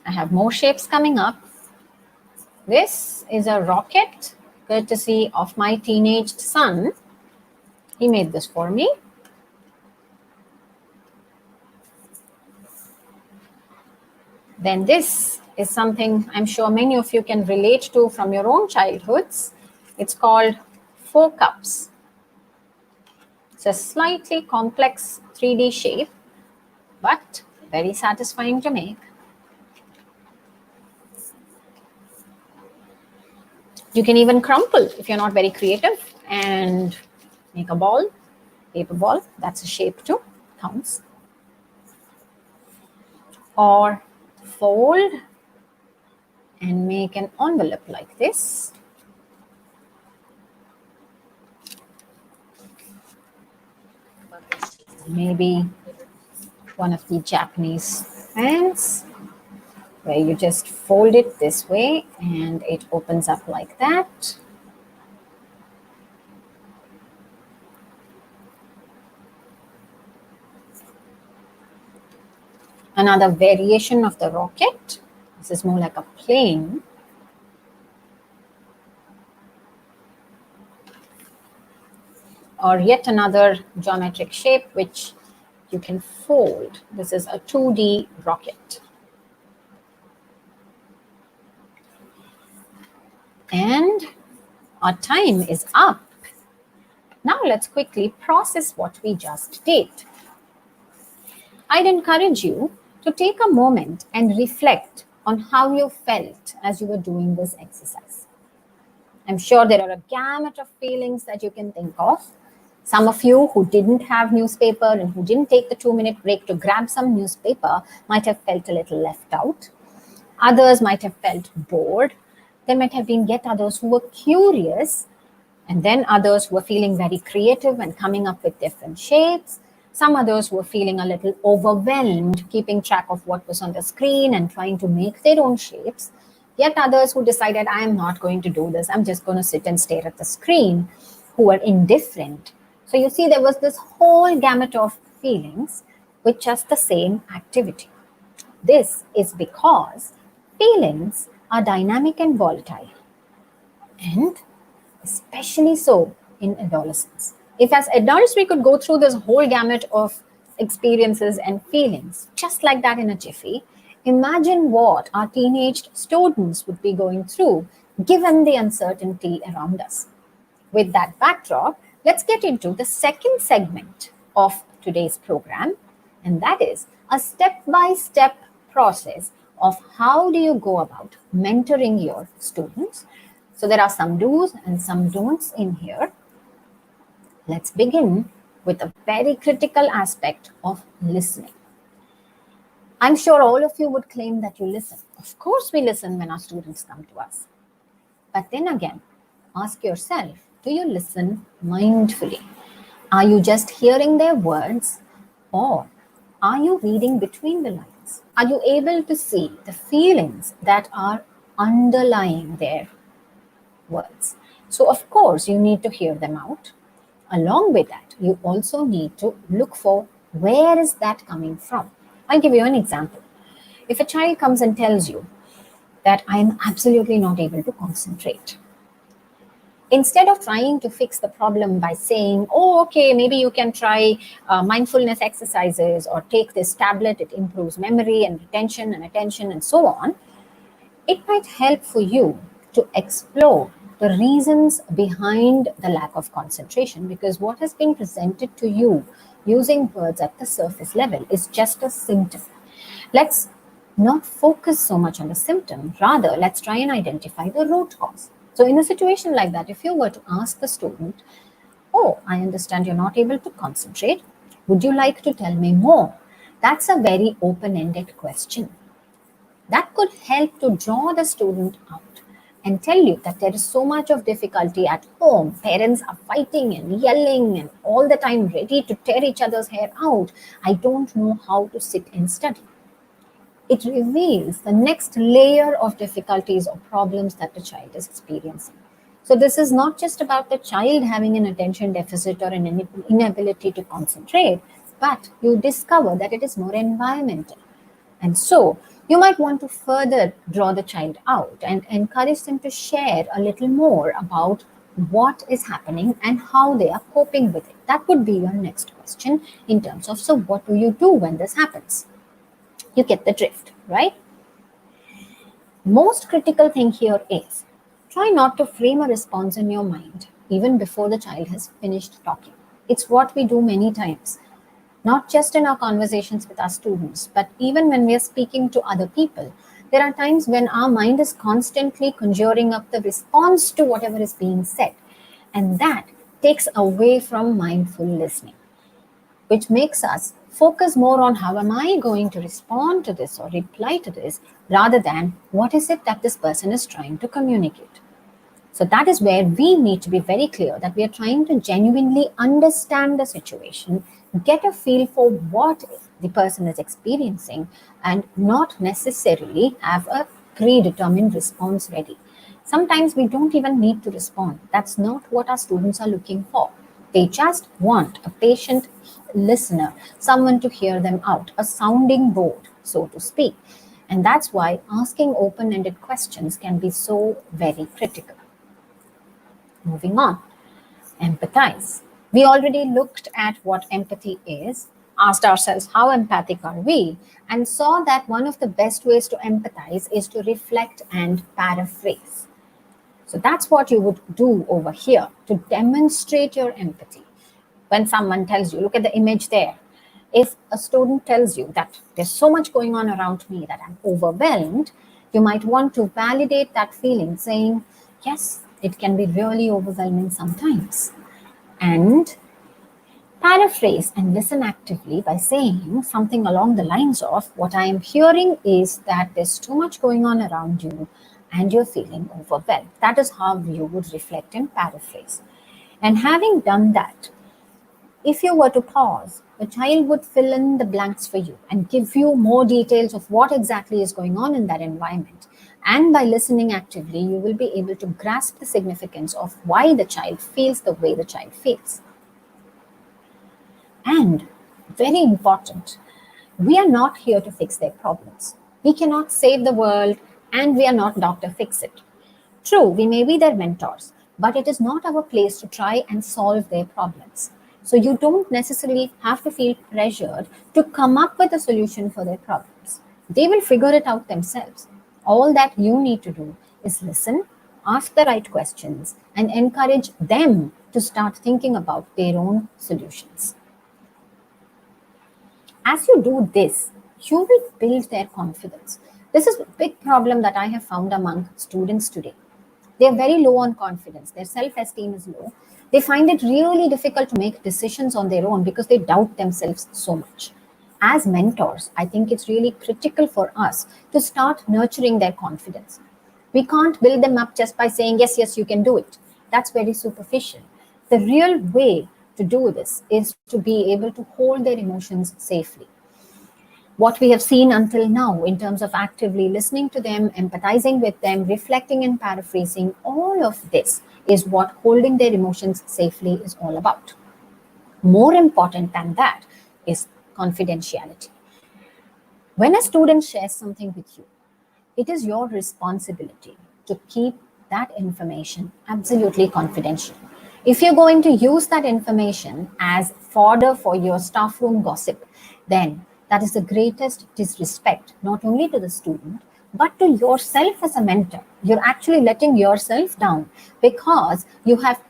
I have more shapes coming up. This is a rocket, courtesy of my teenaged son. He made this for me. Then this is something I'm sure many of you can relate to from your own childhoods. It's called 4 cups. It's a slightly complex 3D shape, but very satisfying to make. You can even crumple if you're not very creative and make a ball, paper ball. That's a shape too, counts. Or fold and make an envelope like this. Maybe one of the Japanese fans where you just fold it this way and it opens up like that. Another variation of the rocket. This is more like a plane. Or yet another geometric shape which you can fold. This is a 2D rocket. And our time is up. Now let's quickly process what we just did. I'd encourage you to take a moment and reflect on how you felt as you were doing this exercise. I'm sure there are a gamut of feelings that you can think of. Some of you who didn't have newspaper and who didn't take the 2-minute break to grab some newspaper might have felt a little left out. Others might have felt bored. There might have been yet others who were curious, and then others who were feeling very creative and coming up with different shapes. Some others were feeling a little overwhelmed, keeping track of what was on the screen and trying to make their own shapes. Yet others who decided, I am not going to do this. I'm just going to sit and stare at the screen, who were indifferent. So you see, there was this whole gamut of feelings with just the same activity. This is because feelings are dynamic and volatile, and especially so in adolescence. If as adults we could go through this whole gamut of experiences and feelings just like that in a jiffy, imagine what our teenage students would be going through given the uncertainty around us. With that backdrop, let's get into the second segment of today's program, and that is a step-by-step process of how do you go about mentoring your students. So there are some do's and some don'ts in here. Let's begin with a very critical aspect of listening. I'm sure all of you would claim that you listen. Of course we listen when our students come to us. But then again, ask yourself, do you listen mindfully? Are you just hearing their words, or are you reading between the lines? Are you able to see the feelings that are underlying their words? So of course you need to hear them out. Along with that, you also need to look for where is that coming from. I'll give you an example. If a child comes and tells you that I'm absolutely not able to concentrate, instead of trying to fix the problem by saying, oh, okay, maybe you can try mindfulness exercises or take this tablet, it improves memory and retention and attention and so on, it might help for you to explore the reasons behind the lack of concentration, because what has been presented to you using words at the surface level is just a symptom. Let's not focus so much on the symptom, rather let's try and identify the root cause. So in a situation like that, if you were to ask the student, oh, I understand you're not able to concentrate, would you like to tell me more? That's a very open-ended question. That could help to draw the student out and tell you that there is so much of difficulty at home. Parents are fighting and yelling and all the time ready to tear each other's hair out. I don't know how to sit and study. It reveals the next layer of difficulties or problems that the child is experiencing. So this is not just about the child having an attention deficit or an inability to concentrate, but you discover that it is more environmental. And so you might want to further draw the child out and encourage them to share a little more about what is happening and how they are coping with it. That would be your next question in terms of, so what do you do when this happens? You get the drift, right? Most critical thing here is try not to frame a response in your mind even before the child has finished talking. It's what we do many times, not just in our conversations with our students, but even when we are speaking to other people. There are times when our mind is constantly conjuring up the response to whatever is being said, and that takes away from mindful listening, which makes us focus more on how am I going to respond to this or reply to this rather than what is it that this person is trying to communicate. So that is where we need to be very clear that we are trying to genuinely understand the situation, get a feel for what the person is experiencing, and not necessarily have a predetermined response ready. Sometimes we don't even need to respond. That's not what our students are looking for. They just want a patient listener, someone to hear them out, a sounding board, so to speak. And that's why asking open ended questions can be so very critical. Moving on, empathize. We already looked at what empathy is, asked ourselves how empathic are we, and saw that one of the best ways to empathize is to reflect and paraphrase. So that's what you would do over here to demonstrate your empathy. When someone tells you, look at the image there. If a student tells you that there's so much going on around me that I'm overwhelmed, you might want to validate that feeling saying, yes, it can be really overwhelming sometimes. And paraphrase and listen actively by saying something along the lines of, what I am hearing is that there's too much going on around you and you're feeling overwhelmed. That is how you would reflect and paraphrase. And having done that, if you were to pause, the child would fill in the blanks for you and give you more details of what exactly is going on in that environment. And by listening actively, you will be able to grasp the significance of why the child feels the way the child feels. And very important, we are not here to fix their problems. We cannot save the world, and we are not Dr. Fix It. True, we may be their mentors, but it is not our place to try and solve their problems. So you don't necessarily have to feel pressured to come up with a solution for their problems. They will figure it out themselves. All that you need to do is listen, ask the right questions, and encourage them to start thinking about their own solutions. As you do this, you will build their confidence. This is a big problem that I have found among students today. They're very low on confidence. Their self-esteem is low. They find it really difficult to make decisions on their own because they doubt themselves so much. As mentors, I think it's really critical for us to start nurturing their confidence. We can't build them up just by saying, yes, yes, you can do it. That's very superficial. The real way to do this is to be able to hold their emotions safely. What we have seen until now in terms of actively listening to them, empathizing with them, reflecting and paraphrasing, all of this is what holding their emotions safely is all about. More important than that is confidentiality. When a student shares something with you, it is your responsibility to keep that information absolutely confidential. If you're going to use that information as fodder for your staff room gossip, then that is the greatest disrespect, not only to the student, but to yourself as a mentor. You're actually letting yourself down because you have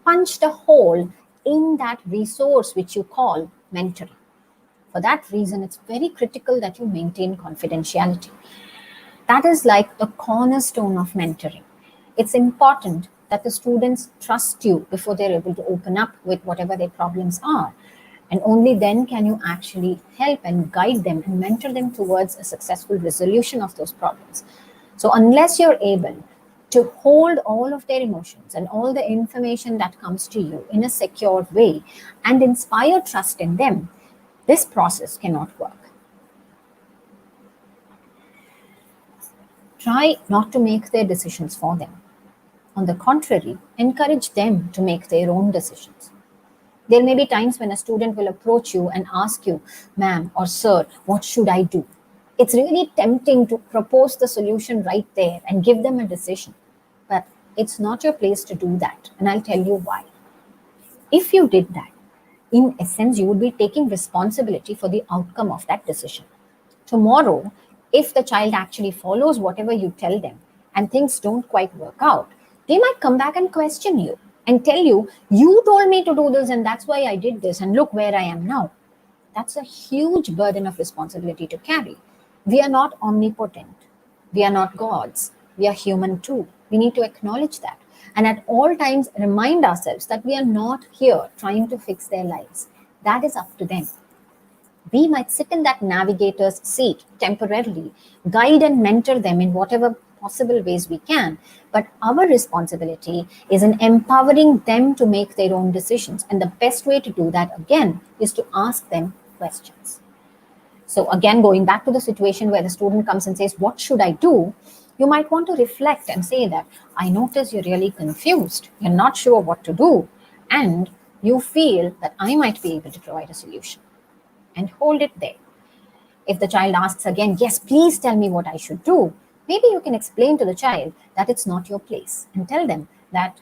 punched a hole in that resource which you call mentoring. For that reason, it's very critical that you maintain confidentiality. That is like the cornerstone of mentoring. It's important that the students trust you before they're able to open up with whatever their problems are. And only then can you actually help and guide them and mentor them towards a successful resolution of those problems. So unless you're able to hold all of their emotions and all the information that comes to you in a secure way and inspire trust in them, this process cannot work. Try not to make their decisions for them. On the contrary, encourage them to make their own decisions. There may be times when a student will approach you and ask you, ma'am or sir, what should I do? It's really tempting to propose the solution right there and give them a decision. But it's not your place to do that. And I'll tell you why. If you did that, in essence, you would be taking responsibility for the outcome of that decision. Tomorrow, if the child actually follows whatever you tell them and things don't quite work out, they might come back and question you and tell you, you told me to do this and that's why I did this, and look where I am now. That's a huge burden of responsibility to carry. We are not omnipotent. We are not gods. We are human too. We need to acknowledge that. And at all times, remind ourselves that we are not here trying to fix their lives. That is up to them. We might sit in that navigator's seat temporarily, guide and mentor them in whatever possible ways we can. But our responsibility is in empowering them to make their own decisions. And the best way to do that, again, is to ask them questions. So, again, going back to the situation where the student comes and says, "What should I do?" You might want to reflect and say that, "I notice you're really confused. You're not sure what to do. And you feel that I might be able to provide a solution." And hold it there. If the child asks again, "Yes, please tell me what I should do," maybe you can explain to the child that it's not your place and tell them that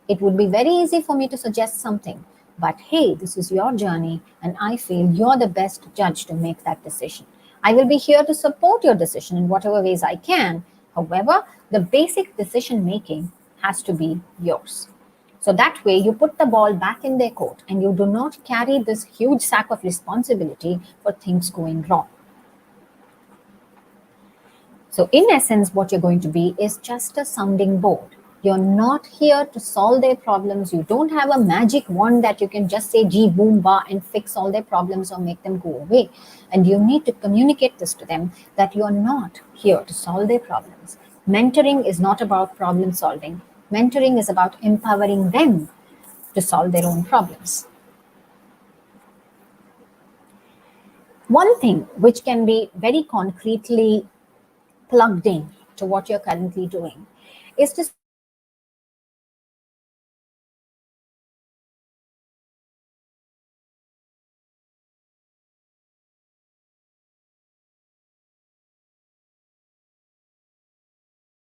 it would be very easy for me to suggest something, but hey, this is your journey, and I feel you're the best judge to make that decision. I will be here to support your decision in whatever ways I can. However, the basic decision making has to be yours. So that way, you put the ball back in their court and you do not carry this huge sack of responsibility for things going wrong. So, in essence, what you're going to be is just a sounding board. You're not here to solve their problems. You don't have a magic wand that you can just say, "Gee, boom, ba," and fix all their problems or make them go away. And you need to communicate this to them that you're not here to solve their problems. Mentoring is not about problem solving, mentoring is about empowering them to solve their own problems. One thing which can be very concretely plugged in to what you're currently doing is to say that you are not here to solve their problems. You are here to empower them to solve their own problems.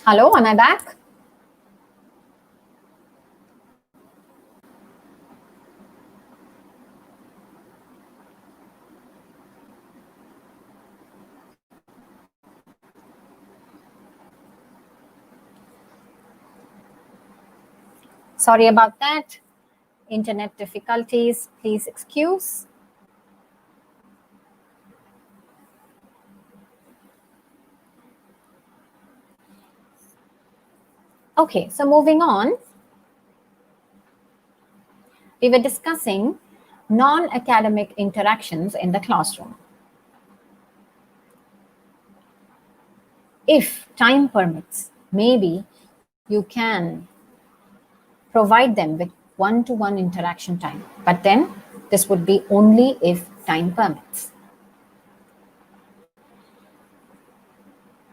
Hello, am I back? Sorry about that. Internet difficulties, please excuse. Okay, so moving on, we were discussing non-academic interactions in the classroom. If time permits, maybe you can provide them with one-to-one interaction time. But then this would be only if time permits.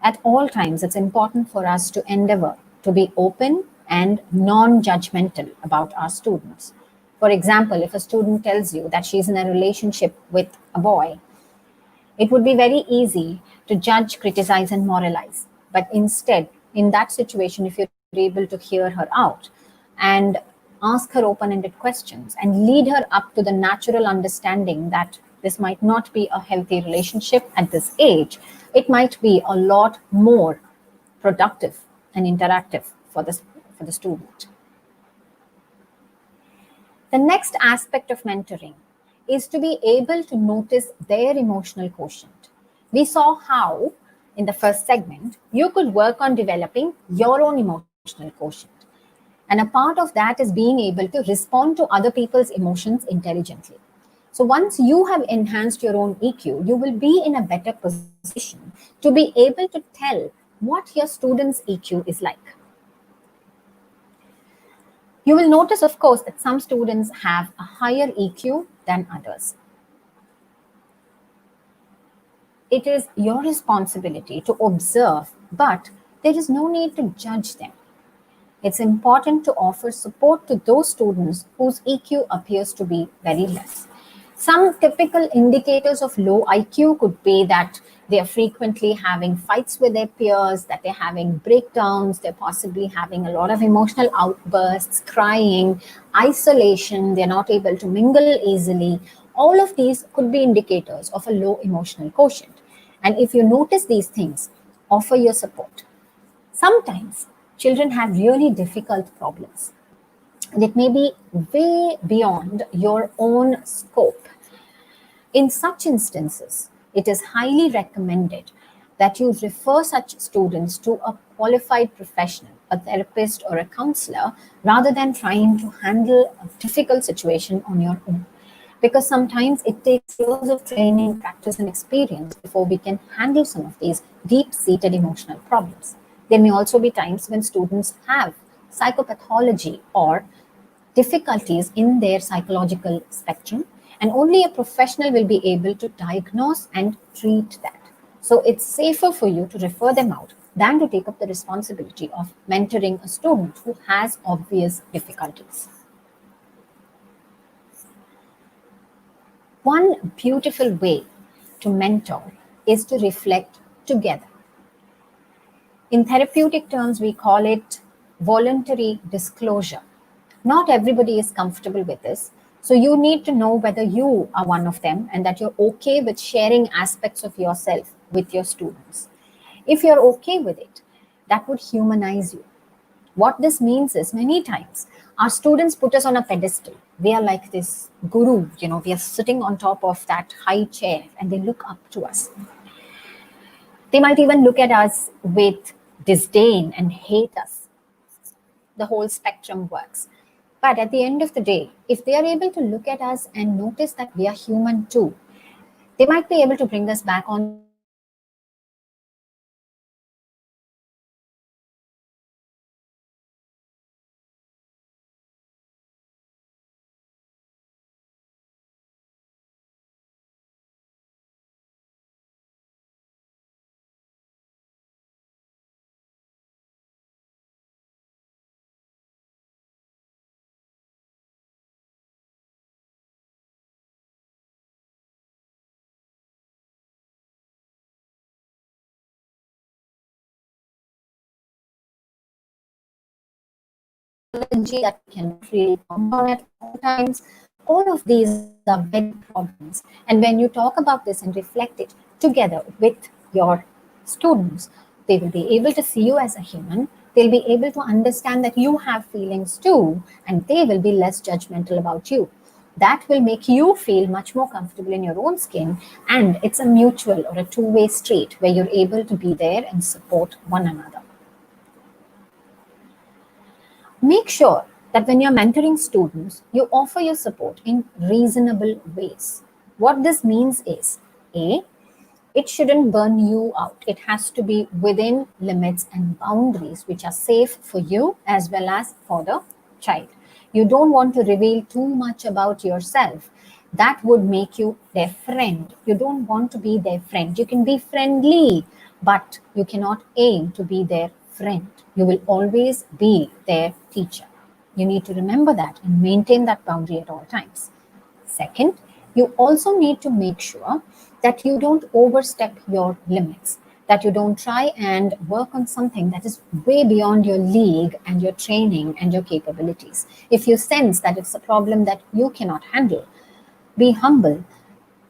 At all times, it's important for us to endeavor to be open and non-judgmental about our students. For example, if a student tells you that she's in a relationship with a boy, it would be very easy to judge, criticize, and moralize. But instead, in that situation, if you're able to hear her out and ask her open ended questions and lead her up to the natural understanding that this might not be a healthy relationship at this age, it might be a lot more productive and interactive for the student. The next aspect of mentoring is to be able to notice their emotional quotient. We saw how, in the first segment, you could work on developing your own emotional quotient. And a part of that is being able to respond to other people's emotions intelligently. So once you have enhanced your own EQ, you will be in a better position to be able to tell what your students' EQ is like. You will notice, of course, that some students have a higher EQ than others. It is your responsibility to observe, but there is no need to judge them. It's important to offer support to those students whose EQ appears to be very less. Some typical indicators of low IQ could be that they are frequently having fights with their peers, that they're having breakdowns, they're possibly having a lot of emotional outbursts, crying, isolation, they're not able to mingle easily. All of these could be indicators of a low emotional quotient. And if you notice these things, offer your support. Sometimes children have really difficult problems that may be way beyond your own scope. In such instances, it is highly recommended that you refer such students to a qualified professional, a therapist or a counselor, rather than trying to handle a difficult situation on your own. Because sometimes it takes years of training, practice, and experience before we can handle some of these deep-seated emotional problems. There may also be times when students have psychopathology or difficulties in their psychological spectrum, and only a professional will be able to diagnose and treat that. So it's safer for you to refer them out than to take up the responsibility of mentoring a student who has obvious difficulties. One beautiful way to mentor is to reflect together. In therapeutic terms, we call it voluntary disclosure. Not everybody is comfortable with this. So you need to know whether you are one of them and that you're okay with sharing aspects of yourself with your students. If you're okay with it, that would humanize you. What this means is many times our students put us on a pedestal. We are like this guru, we are sitting on top of that high chair and they look up to us. They might even look at us with disdain and hate us. The whole spectrum works. But at the end of the day, if they are able to look at us and notice that we are human too, they might be able to bring us back on the path of understanding and understanding that we are human too. And if we are able to reflect together, then we will be able to understand that our students are human too. Psychology that we cannot really count on at all times. All of these are very problems. And when you talk about this and reflect it together with your students, they will be able to see you as a human. They'll be able to understand that you have feelings too, and they will be less judgmental about you. That will make you feel much more comfortable in your own skin, and it's a mutual or a two-way street where you're able to be there and support one another. Make sure that when you're mentoring students, you offer your support in reasonable ways. What this means is, A, It shouldn't burn you out. It has to be within limits and boundaries which are safe for you as well as for the child. You don't want to reveal too much about yourself. That would make you their friend. You don't want to be their friend. You can be friendly, but you cannot aim to be their friend. You will always be their teacher. You need to remember that and maintain that boundary at all times. Second, you also need to make sure that you don't overstep your limits, that you don't try and work on something that is way beyond your league and your training and your capabilities. If you sense that it's a problem that you cannot handle, be humble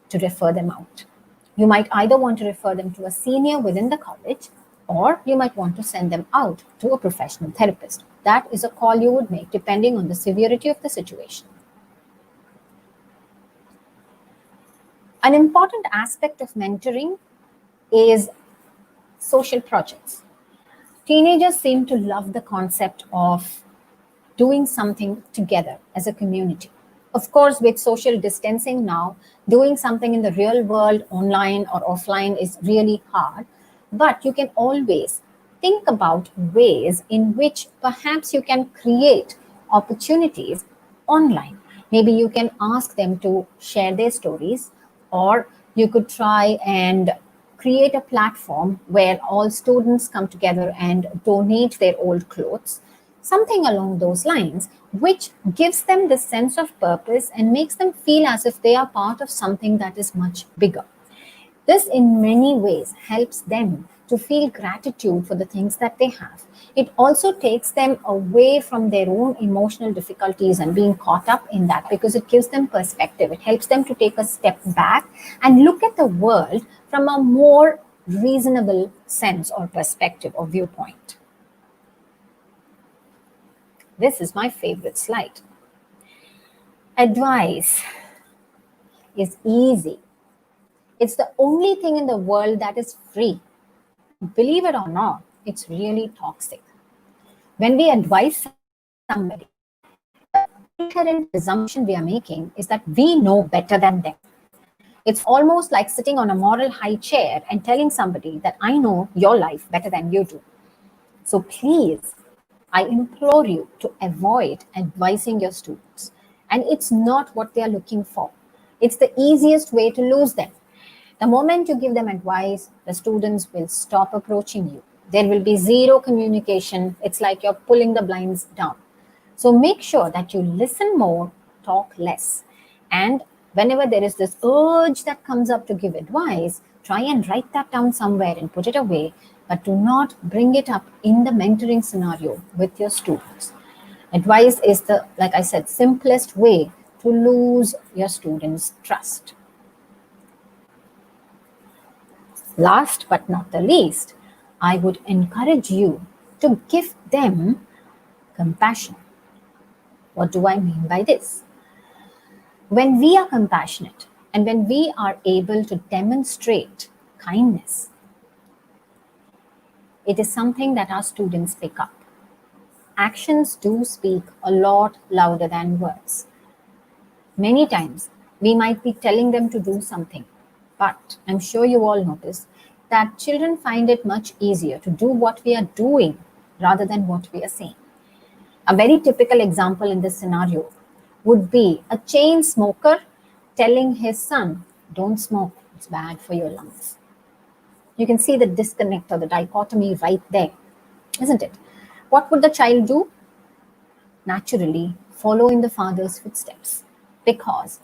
to refer them out. You might either want to refer them to a senior within the college, or you might want to send them out to a professional therapist. That is a call you would make depending on the severity of the situation. An important aspect of mentoring is social projects. Teenagers seem to love the concept of doing something together as a community. Of course, with social distancing now, doing something in the real world, online or offline, is really hard. But you can always think about ways in which perhaps you can create opportunities online. Maybe you can ask them to share their stories, or you could try and create a platform where all students come together and donate their old clothes, something along those lines, which gives them this sense of purpose and makes them feel as if they are part of something that is much bigger. This, in many ways, helps them to feel gratitude for the things that they have. It also takes them away from their own emotional difficulties and being caught up in that, because it gives them perspective. It helps them to take a step back and look at the world from a more reasonable sense or perspective or viewpoint. This is my favorite slide. Advice is easy. It's the only thing in the world that is free. Believe it or not, it's really toxic. When we advise somebody, the inherent assumption we are making is that we know better than them. It's almost like sitting on a moral high chair and telling somebody that I know your life better than you do. So please, I implore you to avoid advising your students. And it's not what they are looking for. It's the easiest way to lose them. The moment you give them advice, the students will stop approaching you. There will be zero communication. It's like you're pulling the blinds down. So make sure that you listen more, talk less. And whenever there is this urge that comes up to give advice, try and write that down somewhere and put it away, but do not bring it up in the mentoring scenario with your students. Advice is the, like I said, simplest way to lose your students' trust. Last but not the least, I would encourage you to give them compassion. What do I mean by this? When we are compassionate and when we are able to demonstrate kindness, it is something that our students pick up. Actions do speak a lot louder than words. Many times, we might be telling them to do something, but I'm sure you all notice that children find it much easier to do what we are doing rather than what we are saying. A very typical example in this scenario would be a chain smoker telling his son, don't smoke, it's bad for your lungs. You can see the disconnect or the dichotomy right there, isn't it? What would the child do? Naturally, follow in the father's footsteps, because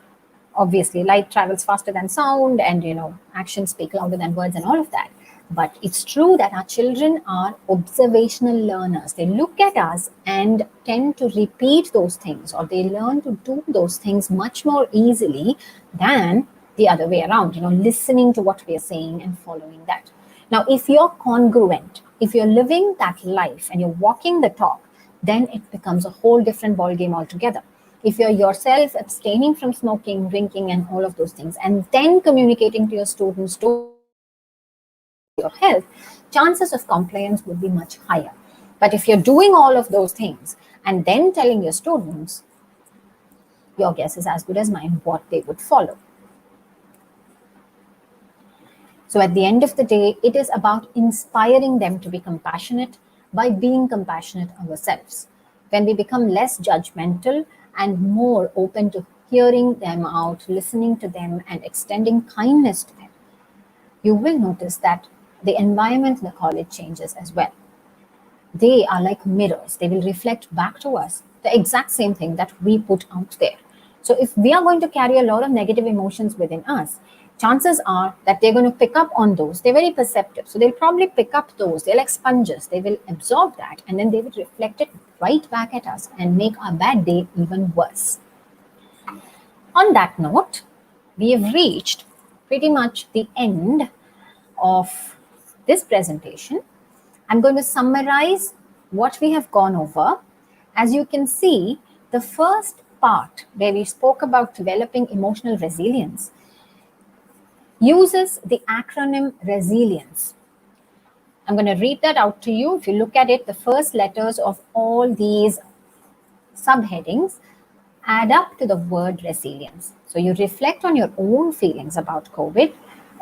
obviously light travels faster than sound, and actions speak louder than words and all of that. But it's true that our children are observational learners. They look at us and tend to repeat those things, or they learn to do those things much more easily than the other way around, listening to what we are saying and following that. Now, if you're congruent, if you're living that life and you're walking the talk, then it becomes a whole different ballgame altogether. If you're yourself abstaining from smoking, drinking, and all of those things, and then communicating to your students, your health, chances of compliance would be much higher. But if you're doing all of those things and then telling your students, your guess is as good as mine what they would follow. So at the end of the day, it is about inspiring them to be compassionate by being compassionate ourselves. When we become less judgmental and more open to hearing them out, listening to them, and extending kindness to them, you will notice that the environment in the college changes as well. They are like mirrors. They will reflect back to us the exact same thing that we put out there. So if we are going to carry a lot of negative emotions within us, chances are that they're going to pick up on those. They're very perceptive. So they'll probably pick up those. They're like sponges. They will absorb that and then they will reflect it right back at us and make our bad day even worse. On that note, we have reached pretty much the end of this presentation. I'm going to summarize what we have gone over. As you can see, the first part where we spoke about developing emotional resilience uses the acronym resilience. I'm going to read that out to you. If you look at it, the first letters of all these subheadings add up to the word resilience. So you reflect on your own feelings about COVID,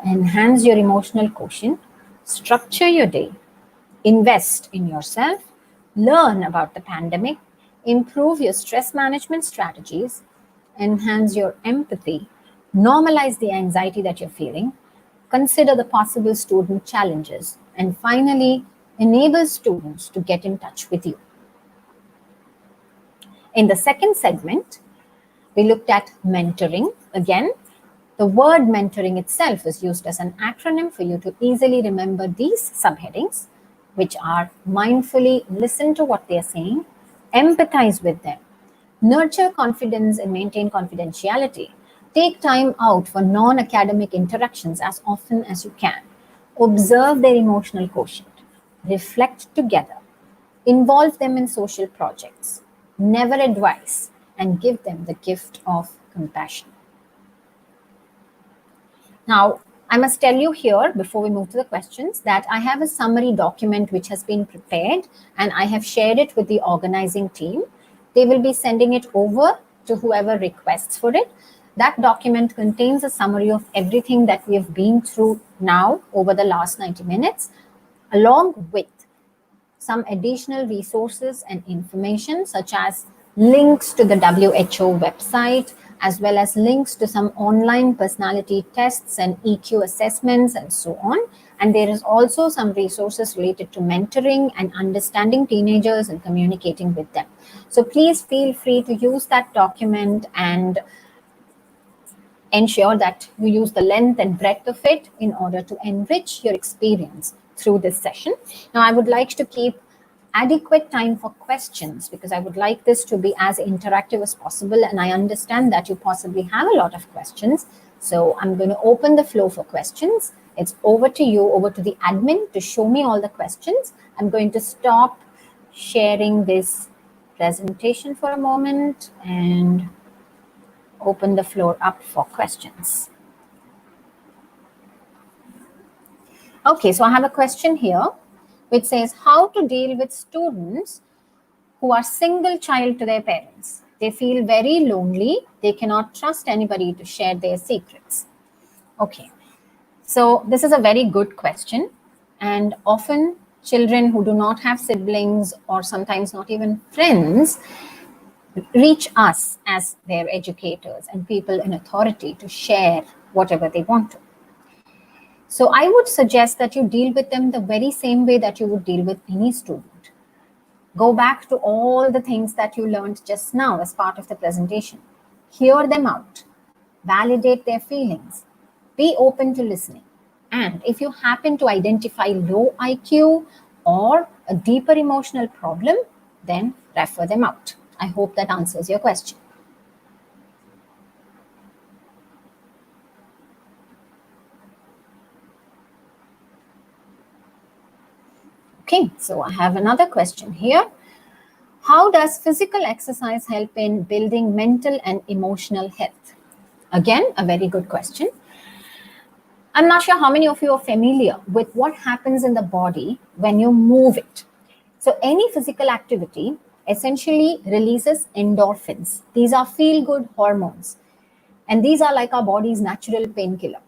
enhance your emotional quotient, structure your day, invest in yourself, learn about the pandemic, improve your stress management strategies, enhance your empathy, normalize the anxiety that you're feeling, consider the possible student challenges, and finally, enable students to get in touch with you. In the second segment, we looked at mentoring. Again, the word mentoring itself is used as an acronym for you to easily remember these subheadings, which are mindfully listen to what they are saying, empathize with them, nurture confidence and maintain confidentiality, take time out for non-academic interactions as often as you can, observe their emotional quotient, reflect together, involve them in social projects, never advise, and give them the gift of compassion. Now, I must tell you here before we move to the questions that I have a summary document which has been prepared and I have shared it with the organizing team. They will be sending it over to whoever requests for it. That document contains a summary of everything that we have been through now over the last 90 minutes, along with some additional resources and information such as links to the WHO website, as well as links to some online personality tests and EQ assessments and so on. And there is also some resources related to mentoring and understanding teenagers and communicating with them. So please feel free to use that document and ensure that you use the length and breadth of it in order to enrich your experience through this session. Now, I would like to keep adequate time for questions because I would like this to be as interactive as possible. And I understand that you possibly have a lot of questions. So I'm going to open the floor for questions. It's over to you, over to the admin to show me all the questions. I'm going to stop sharing this presentation for a moment and open the floor up for questions. Okay, so I have a question here which says how to deal with students who are single child to their parents. They feel very lonely. They cannot trust anybody to share their secrets. Okay, so this is a very good question. And often children who do not have siblings or sometimes not even friends reach us as their educators and people in authority to share whatever they want to. So I would suggest that you deal with them the very same way that you would deal with any student. Go back to all the things that you learned just now as part of the presentation. Hear them out. Validate their feelings. Be open to listening. And if you happen to identify low IQ or a deeper emotional problem, then refer them out. I hope that answers your question. Okay, so I have another question here. How does physical exercise help in building mental and emotional health? Again, a very good question. I'm not sure how many of you are familiar with what happens in the body when you move it. So any physical activity essentially releases endorphins. These are feel-good hormones. And these are like our body's natural painkiller.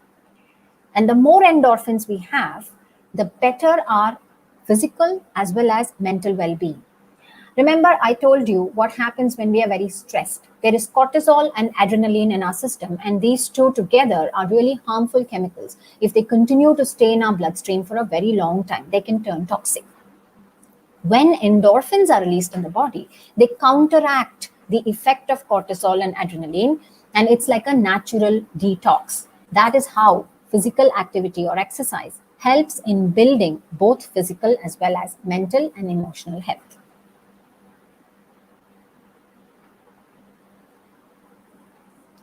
And the more endorphins we have, the better our physical as well as mental well-being. Remember, I told you what happens when we are very stressed. There is cortisol and adrenaline in our system, and these two together are really harmful chemicals. If they continue to stay in our bloodstream for a very long time, they can turn toxic. When endorphins are released in the body, they counteract the effect of cortisol and adrenaline, and it's like a natural detox. That is how physical activity or exercise helps in building both physical as well as mental and emotional health.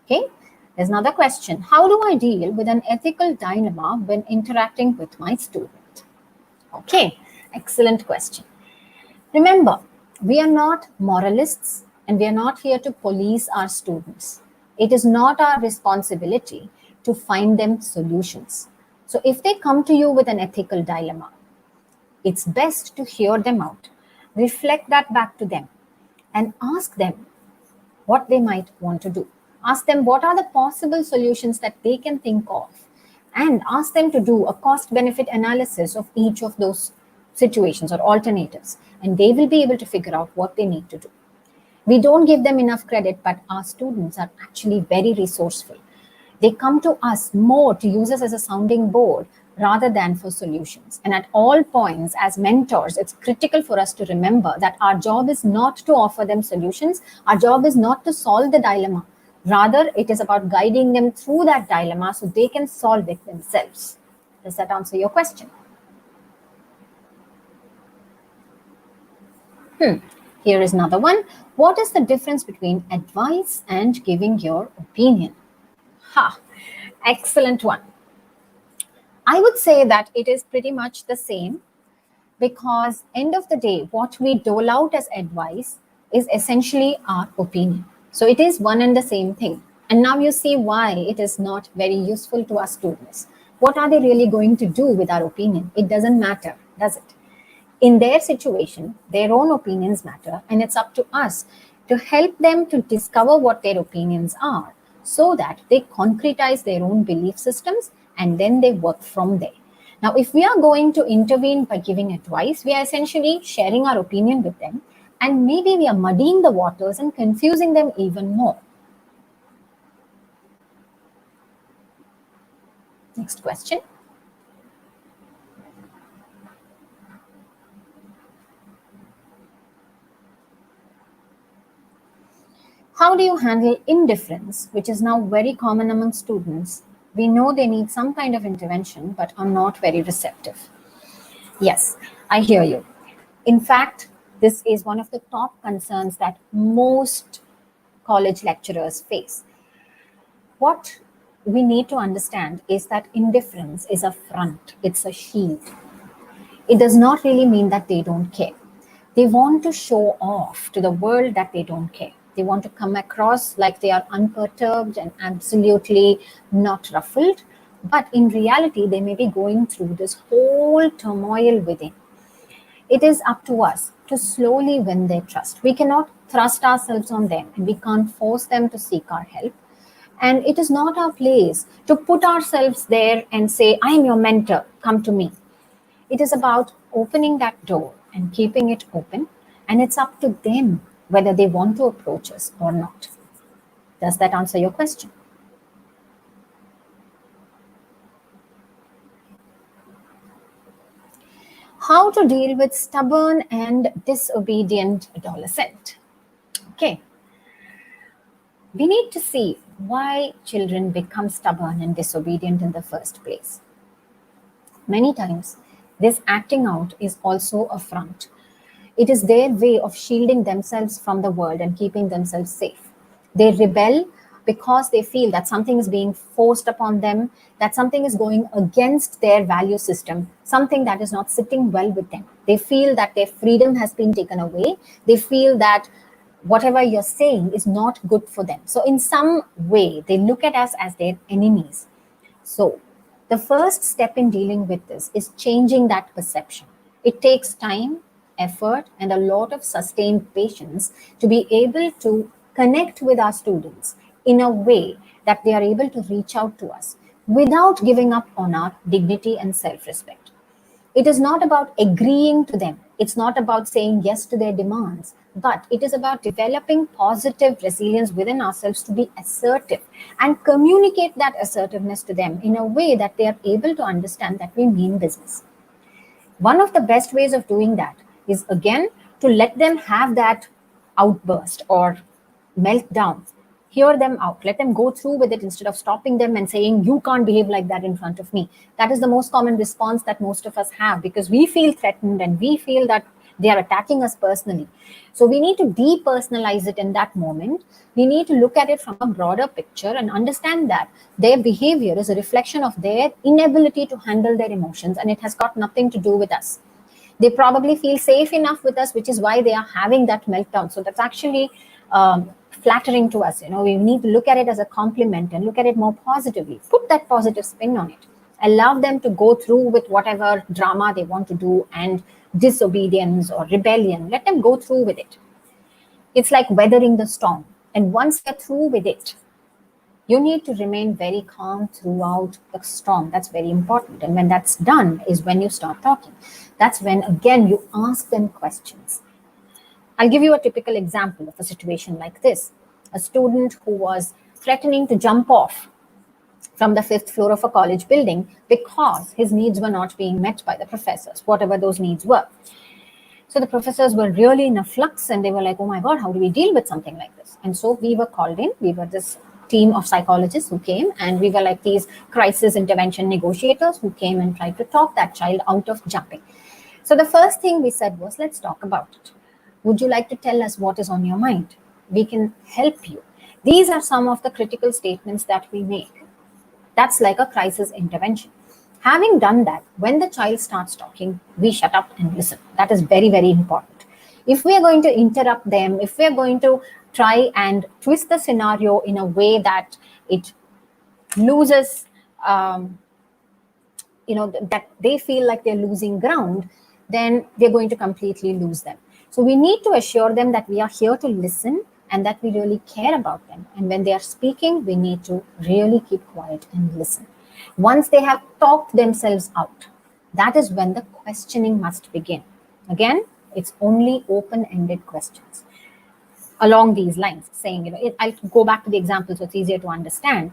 Okay, there's another question. How do I deal with an ethical dilemma when interacting with my student? Okay, excellent question. Remember, we are not moralists and we are not here to police our students. It is not our responsibility to find them solutions. So if they come to you with an ethical dilemma, it's best to hear them out, reflect that back to them, and ask them what they might want to do. Ask them what are the possible solutions that they can think of, and ask them to do a cost benefit analysis of each of those situations or alternatives, and they will be able to figure out what they need to do. We don't give them enough credit, but our students are actually very resourceful. They come to us more to use us as a sounding board rather than for solutions. And at all points, as mentors, it's critical for us to remember that our job is not to offer them solutions. Our job is not to solve the dilemma. Rather, it is about guiding them through that dilemma so they can solve it themselves. Does that answer your question? Here is another one. What is the difference between advice and giving your opinion? Excellent one. I would say that it is pretty much the same, because end of the day, what we dole out as advice is essentially our opinion. So it is one and the same thing. And now you see why it is not very useful to our students. What are they really going to do with our opinion? It doesn't matter, does it? In their situation, their own opinions matter, and it's up to us to help them to discover what their opinions are so that they concretize their own belief systems and then they work from there. Now, if we are going to intervene by giving advice, we are essentially sharing our opinion with them, and maybe we are muddying the waters and confusing them even more. Next question. How do you handle indifference, which is now very common among students? We know they need some kind of intervention, but are not very receptive. Yes, I hear you. In fact, this is one of the top concerns that most college lecturers face. What we need to understand is that indifference is a front, it's a shield. It does not really mean that they don't care. They want to show off to the world that they don't care. They want to come across like they are unperturbed and absolutely not ruffled. But in reality, they may be going through this whole turmoil within. It is up to us to slowly win their trust. We cannot thrust ourselves on them, and we can't force them to seek our help. And it is not our place to put ourselves there and say, I am your mentor, come to me. It is about opening that door and keeping it open, and it's up to them whether they want to approach us or not. Does that answer your question? How to deal with stubborn and disobedient adolescent? Okay. We need to see why children become stubborn and disobedient in the first place. Many times, this acting out is also a front. It is their way of shielding themselves from the world and keeping themselves safe. They rebel because they feel that something is being forced upon them, that something is going against their value system, something that is not sitting well with them. They feel that their freedom has been taken away. They feel that whatever you're saying is not good for them. So in some way, they look at us as their enemies. So the first step in dealing with this is changing that perception. It takes time, effort, and a lot of sustained patience to be able to connect with our students in a way that they are able to reach out to us, without giving up on our dignity and self-respect. It is not about agreeing to them. It's not about saying yes to their demands, but it is about developing positive resilience within ourselves to be assertive and communicate that assertiveness to them in a way that they are able to understand that we mean business. One of the best ways of doing that is, again, to let them have that outburst or meltdown. Hear them out. Let them go through with it instead of stopping them and saying, you can't behave like that in front of me. That is the most common response that most of us have, because we feel threatened and we feel that they are attacking us personally. So we need to depersonalize it in that moment. We need to look at it from a broader picture and understand that their behavior is a reflection of their inability to handle their emotions, and it has got nothing to do with us. They probably feel safe enough with us, which is why they are having that meltdown. So that's actually flattering to us. We need to look at it as a compliment and look at it more positively. Put that positive spin on it. Allow them to go through with whatever drama they want to do and disobedience or rebellion. Let them go through with it. It's like weathering the storm. And once they're through with it, you need to remain very calm throughout the storm. That's very important. And when that's done is when you start talking. That's when, again, you ask them questions. I'll give you a typical example of a situation like this. A student who was threatening to jump off from the 5th floor of a college building because his needs were not being met by the professors, whatever those needs were. So the professors were really in a flux and they were like, oh my God, how do we deal with something like this? And so we were called in. We were this team of psychologists who came, and we were like these crisis intervention negotiators who came and tried to talk that child out of jumping. So the first thing we said was, let's talk about it. Would you like to tell us what is on your mind? We can help you. These are some of the critical statements that we make. That's like a crisis intervention. Having done that, when the child starts talking, we shut up and listen. That is very, very important. If we are going to interrupt them, if we are going to try and twist the scenario in a way that it loses, that they feel like they're losing ground, then we're going to completely lose them. So we need to assure them that we are here to listen and that we really care about them. And when they are speaking, we need to really keep quiet and listen. Once they have talked themselves out, that is when the questioning must begin. Again, it's only open-ended questions along these lines, saying, I'll go back to the example so it's easier to understand.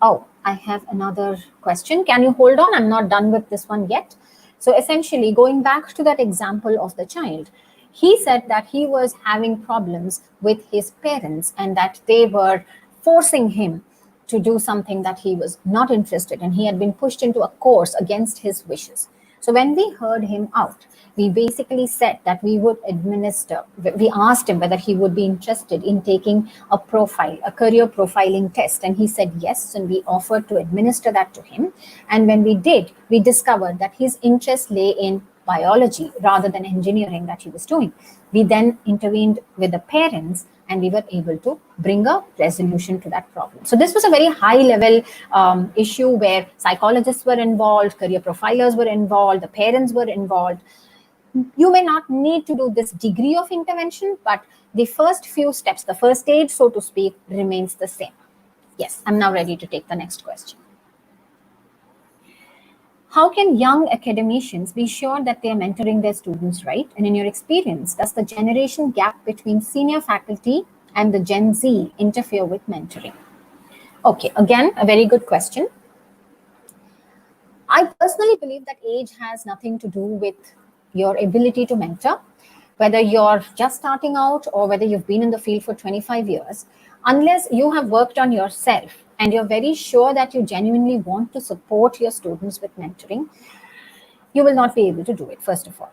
Oh, I have another question. Can you hold on? I'm not done with this one yet. So essentially, going back to that example of the child, he said that he was having problems with his parents and that they were forcing him to do something that he was not interested in. He had been pushed into a course against his wishes. So when we heard him out, we basically said that we would administer, we asked him whether he would be interested in taking a career profiling test. And he said yes, and we offered to administer that to him. And when we did, we discovered that his interest lay in biology rather than engineering that he was doing. We then intervened with the parents and we were able to bring a resolution to that problem. So this was a very high level issue where psychologists were involved, career profilers were involved, the parents were involved. You may not need to do this degree of intervention, but the first few steps, the first stage, so to speak, remains the same. Yes, I'm now ready to take the next question. How can young academicians be sure that they are mentoring their students right? And in your experience, does the generation gap between senior faculty and the Gen Z interfere with mentoring? Okay, again, a very good question. I personally believe that age has nothing to do with your ability to mentor, whether you're just starting out or whether you've been in the field for 25 years, unless you have worked on yourself and you're very sure that you genuinely want to support your students with mentoring, you will not be able to do it, first of all.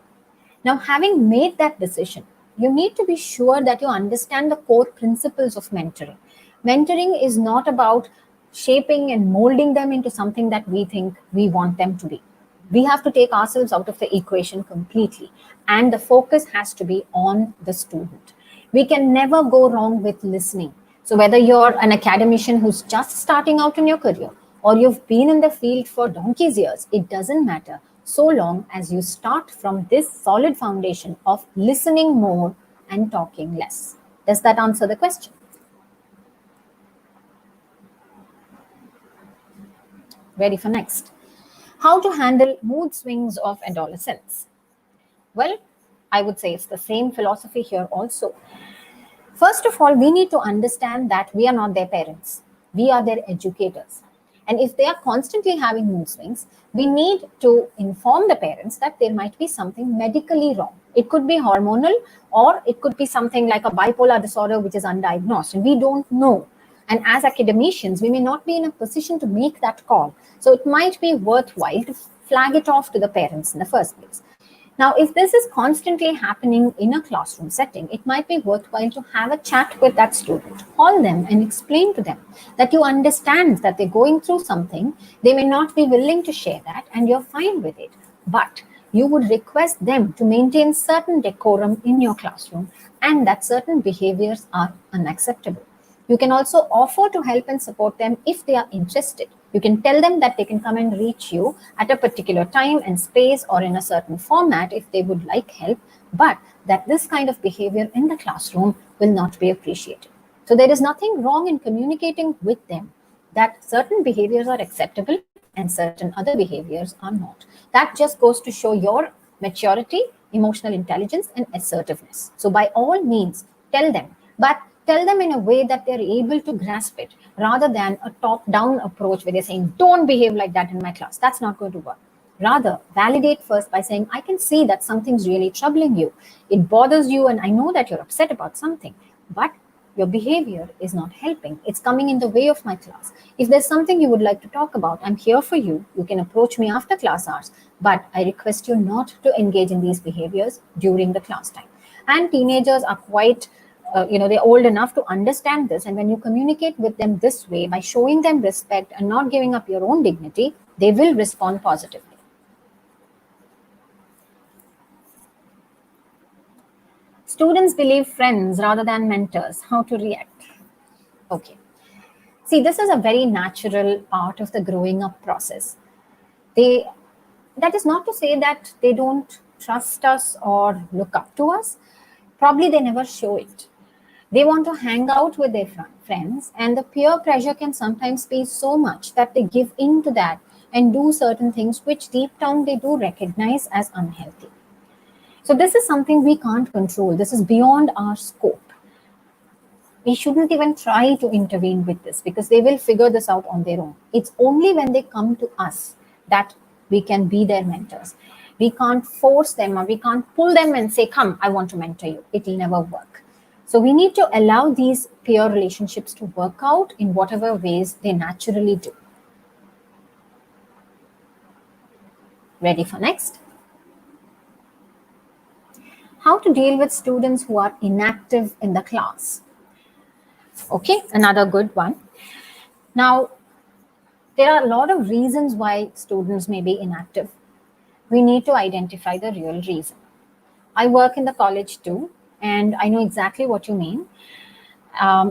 Now, having made that decision, you need to be sure that you understand the core principles of mentoring. Mentoring is not about shaping and molding them into something that we think we want them to be. We have to take ourselves out of the equation completely, and the focus has to be on the student. We can never go wrong with listening. So whether you're an academician who's just starting out in your career or you've been in the field for donkey's years, it doesn't matter, so long as you start from this solid foundation of listening more and talking less. Does that answer the question? Ready for next? How to handle mood swings of adolescence? Well, I would say it's the same philosophy here also. First of all, we need to understand that we are not their parents. We are their educators. And if they are constantly having mood swings, we need to inform the parents that there might be something medically wrong. It could be hormonal, or it could be something like a bipolar disorder which is undiagnosed and we don't know. And as academicians, we may not be in a position to make that call. So it might be worthwhile to flag it off to the parents in the first place. Now, if this is constantly happening in a classroom setting, it might be worthwhile to have a chat with that student, call them and explain to them that you understand that they're going through something. They may not be willing to share that, and you're fine with it. But you would request them to maintain certain decorum in your classroom and that certain behaviors are unacceptable. You can also offer to help and support them if they are interested. You can tell them that they can come and reach you at a particular time and space or in a certain format if they would like help, but that this kind of behavior in the classroom will not be appreciated. So there is nothing wrong in communicating with them that certain behaviors are acceptable and certain other behaviors are not. That just goes to show your maturity, emotional intelligence, and assertiveness. So, by all means, tell them, but tell them in a way that they're able to grasp it rather than a top down approach where they're saying, don't behave like that in my class. That's not going to work. Rather, validate first by saying, I can see that something's really troubling you. It bothers you, and I know that you're upset about something. But your behavior is not helping. It's coming in the way of my class. If there's something you would like to talk about, I'm here for you. You can approach me after class hours, but I request you not to engage in these behaviors during the class time. And teenagers are quite, they're old enough to understand this. And when you communicate with them this way, by showing them respect and not giving up your own dignity, they will respond positively. Students believe friends rather than mentors. How to react? Okay. See, this is a very natural part of the growing up process. They That is not to say that they don't trust us or look up to us. Probably they never show it. They want to hang out with their friends, and the peer pressure can sometimes be so much that they give in to that and do certain things which deep down they do recognize as unhealthy. So this is something we can't control. This is beyond our scope. We shouldn't even try to intervene with this because they will figure this out on their own. It's only when they come to us that we can be their mentors. We can't force them or we can't pull them and say, come, I want to mentor you. It will never work. So we need to allow these peer relationships to work out in whatever ways they naturally do. Ready for next? How to deal with students who are inactive in the class. Okay, another good one. Now, there are a lot of reasons why students may be inactive. We need to identify the real reason. I work in the college too, and I know exactly what you mean.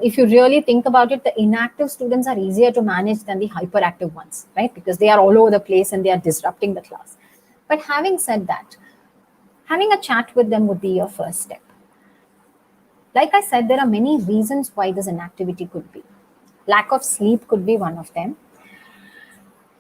If you really think about it, the inactive students are easier to manage than the hyperactive ones, right? Because they are all over the place and they are disrupting the class. But having said that, having a chat with them would be your first step. Like I said, there are many reasons why this inactivity could be. Lack of sleep could be one of them.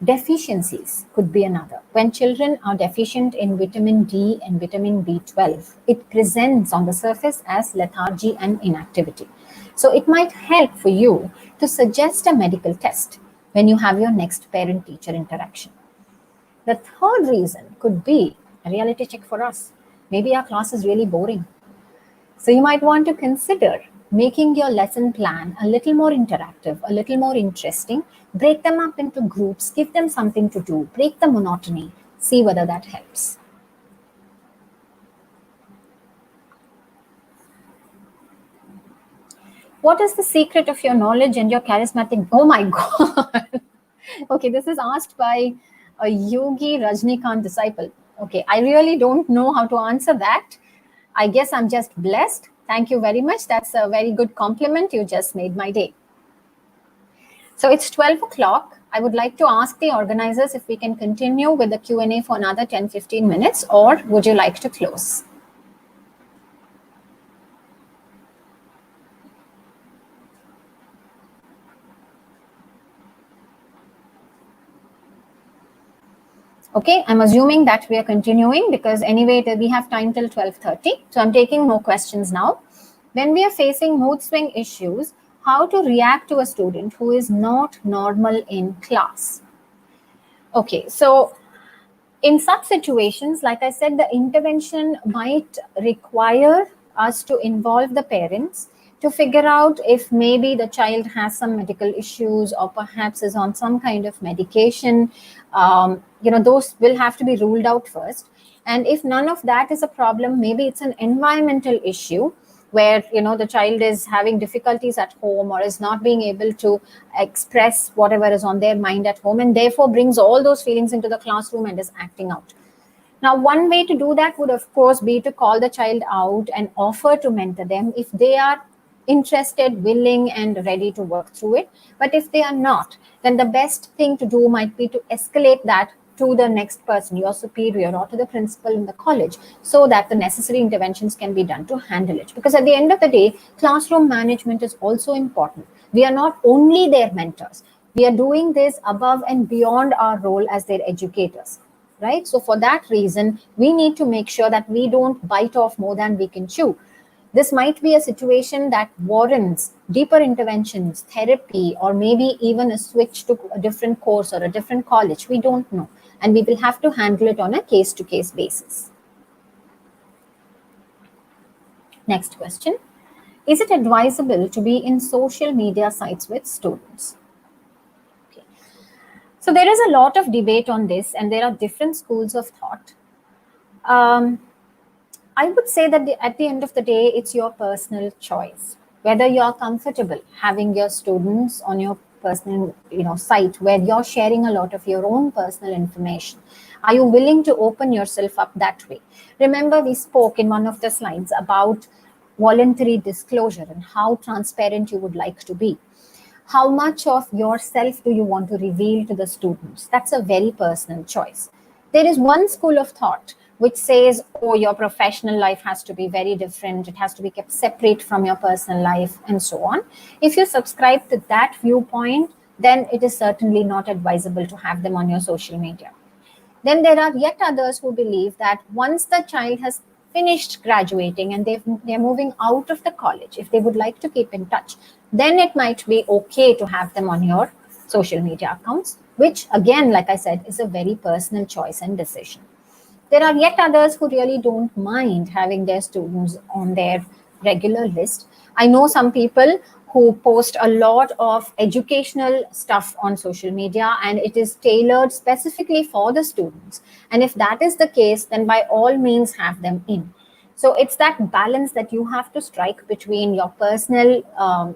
Deficiencies could be another. When children are deficient in vitamin D and vitamin B12, it presents on the surface as lethargy and inactivity. So it might help for you to suggest a medical test when you have your next parent-teacher interaction. The third reason could be a reality check for us. Maybe our class is really boring. So you might want to consider making your lesson plan a little more interactive, a little more interesting. Break them up into groups, give them something to do, break the monotony, see whether that helps. What is the secret of your knowledge and your charismatic? Oh my God. Okay, this is asked by a Yogi Rajnikant disciple. Okay, I really don't know how to answer that. I guess I'm just blessed. Thank you very much. That's a very good compliment. You just made my day. So it's 12 o'clock. I would like to ask the organizers if we can continue with the Q&A for another 10-15 minutes, or would you like to close? Okay, I'm assuming that we are continuing because anyway, we have time till 12:30. So I'm taking more questions now. When we are facing mood swing issues, how to react to a student who is not normal in class? Okay, so in such situations, like I said, the intervention might require us to involve the parents to figure out if maybe the child has some medical issues or perhaps is on some kind of medication. Those will have to be ruled out first. And if none of that is a problem, maybe it's an environmental issue where the child is having difficulties at home or is not being able to express whatever is on their mind at home, and therefore brings all those feelings into the classroom and is acting out. Now, one way to do that would, of course, be to call the child out and offer to mentor them if they are interested, willing, and ready to work through it. But if they are not, then the best thing to do might be to escalate that to the next person, your superior, or to the principal in the college, so that the necessary interventions can be done to handle it. Because at the end of the day, classroom management is also important. We are not only their mentors, we are doing this above and beyond our role as their educators. Right? So for that reason, we need to make sure that we don't bite off more than we can chew. This might be a situation that warrants deeper interventions, therapy, or maybe even a switch to a different course or a different college. We don't know. And we will have to handle it on a case-to-case basis. Next question. Is it advisable to be in social media sites with students? Okay. So there is a lot of debate on this, and there are different schools of thought. I would say that at the end of the day, it's your personal choice. Whether you're comfortable having your students on your personal site where you're sharing a lot of your own personal information. Are you willing to open yourself up that way? Remember, we spoke in one of the slides about voluntary disclosure and how transparent you would like to be. How much of yourself do you want to reveal to the students? That's a very personal choice. There is one school of thought which says, oh, your professional life has to be very different. It has to be kept separate from your personal life and so on. If you subscribe to that viewpoint, then it is certainly not advisable to have them on your social media. Then there are yet others who believe that once the child has finished graduating and they're moving out of the college, if they would like to keep in touch, then it might be okay to have them on your social media accounts, which again, like I said, is a very personal choice and decision. There are yet others who really don't mind having their students on their regular list. I know some people who post a lot of educational stuff on social media, and it is tailored specifically for the students. And if that is the case, then by all means have them in. So it's that balance that you have to strike between your personal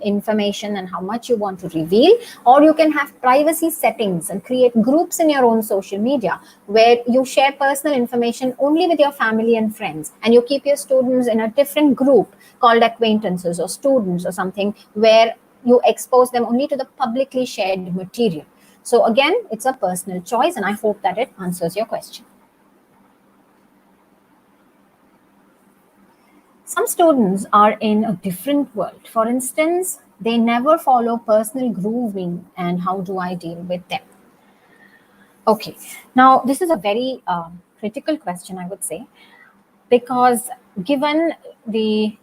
information and how much you want to reveal, or you can have privacy settings and create groups in your own social media where you share personal information only with your family and friends, and you keep your students in a different group called acquaintances or students or something where you expose them only to the publicly shared material. So again, it's a personal choice, and I hope that it answers your question. Some students are in a different world. For instance, they never follow personal grooming, and how do I deal with them? Okay, now this is a very critical question, I would say, because given the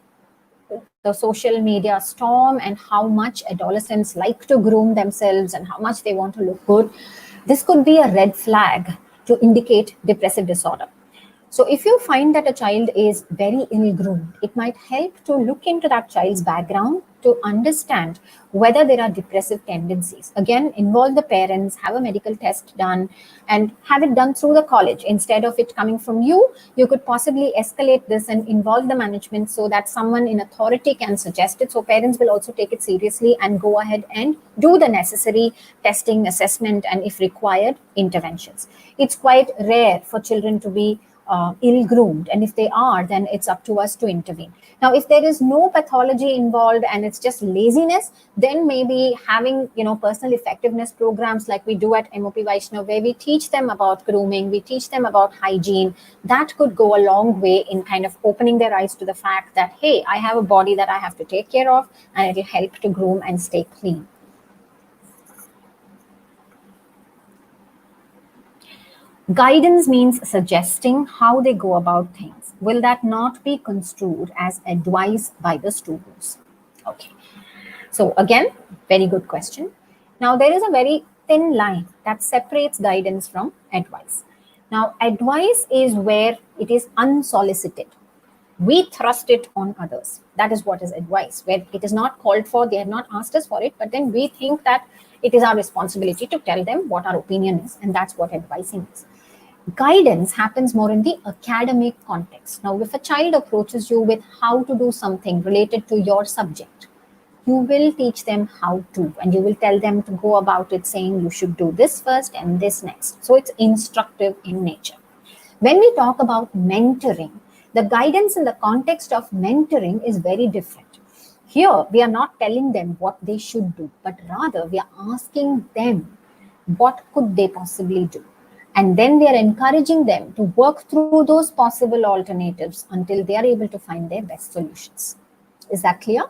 social media storm and how much adolescents like to groom themselves and how much they want to look good, this could be a red flag to indicate depressive disorder. So if you find that a child is very ill-groomed, it might help to look into that child's background to understand whether there are depressive tendencies. Again, involve the parents, have a medical test done, and have it done through the college. Instead of it coming from you, you could possibly escalate this and involve the management so that someone in authority can suggest it. So parents will also take it seriously and go ahead and do the necessary testing, assessment, and if required, interventions. It's quite rare for children to be ill-groomed, and if they are, then it's up to us to intervene. Now, if there is no pathology involved and it's just laziness, then maybe having personal effectiveness programs like we do at M.O.P Vaishnav, where we teach them about grooming, we teach them about hygiene, that could go a long way in kind of opening their eyes to the fact that, hey, I have a body that I have to take care of, and it will help to groom and stay clean. Guidance means suggesting how they go about things. Will that not be construed as advice by the students? Okay. So again, very good question. Now there is a very thin line that separates guidance from advice. Now advice is where it is unsolicited. We thrust it on others. That is what is advice, where it is not called for, they have not asked us for it, but then we think that it is our responsibility to tell them what our opinion is, and that's what advising is. Guidance happens more in the academic context. Now, if a child approaches you with how to do something related to your subject, you will teach them how to, and you will tell them to go about it saying you should do this first and this next. So it's instructive in nature. When we talk about mentoring, the guidance in the context of mentoring is very different. Here, we are not telling them what they should do, but rather we are asking them what could they possibly do. And then we are encouraging them to work through those possible alternatives until they are able to find their best solutions. Is that clear?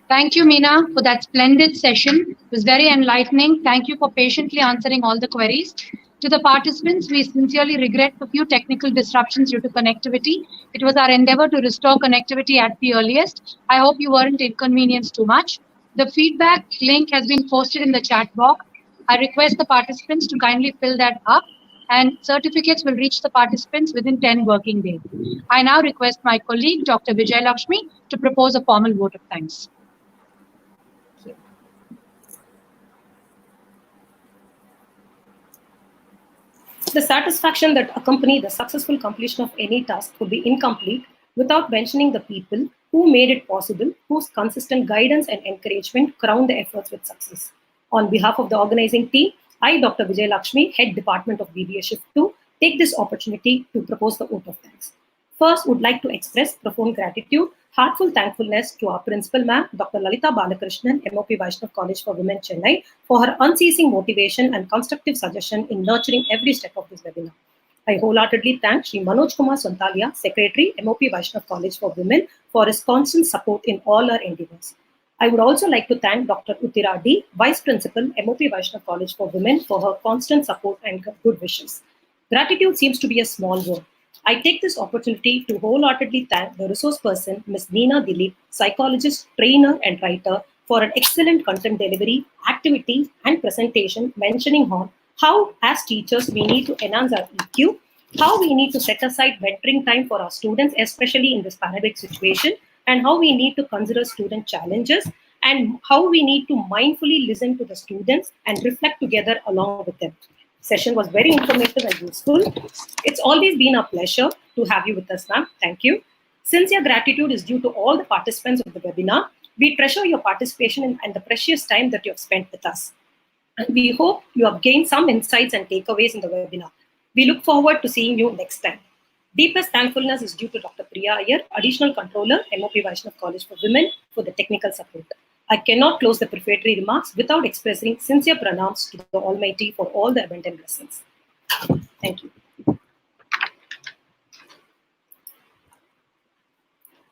Thank you, Meena, for that splendid session. It was very enlightening. Thank you for patiently answering all the queries. To the participants, we sincerely regret a few technical disruptions due to connectivity. It was our endeavor to restore connectivity at the earliest. I hope you weren't inconvenienced too much. The feedback link has been posted in the chat box. I request the participants to kindly fill that up, and certificates will reach the participants within 10 working days. I now request my colleague, Dr. Vijay Lakshmi, to propose a formal vote of thanks. The satisfaction that accompanies the successful completion of any task would be incomplete without mentioning the people who made it possible, whose consistent guidance and encouragement crown the efforts with success. On behalf of the organizing team, I, Dr. Vijay Lakshmi, Head Department of BBA Shift 2, take this opportunity to propose the vote of thanks. First, would like to express profound gratitude, heartfelt thankfulness to our principal ma'am, Dr. Lalita Balakrishnan, M.O.P. Vaishnav College for Women, Chennai, for her unceasing motivation and constructive suggestion in nurturing every step of this webinar. I wholeheartedly thank Sri Manoj Kumar Sontalia, Secretary, M.O.P. Vaishnav College for Women, for his constant support in all our endeavors. I would also like to thank Dr. Uttira D, Vice Principal, M.O.P. Vaishnav College for Women, for her constant support and good wishes. Gratitude seems to be a small word. I take this opportunity to wholeheartedly thank the resource person, Ms. Neena Dilip, psychologist, trainer, and writer, for an excellent content delivery, activity, and presentation mentioning on how, as teachers, we need to enhance our EQ, how we need to set aside mentoring time for our students, especially in this pandemic situation, and how we need to consider student challenges, and how we need to mindfully listen to the students and reflect together along with them. Session was very informative and useful. It's always been a pleasure to have you with us, ma'am. Thank you. Sincere gratitude is due to all the participants of the webinar. We treasure your participation and the precious time that you have spent with us. And we hope you have gained some insights and takeaways in the webinar. We look forward to seeing you next time. Deepest thankfulness is due to Dr. Priya Iyer, Additional Controller, M.O.P. Vaishnav College for Women, for the technical support. I cannot close the prefatory remarks without expressing sincere pranams to the Almighty for all the abundant blessings. Thank you.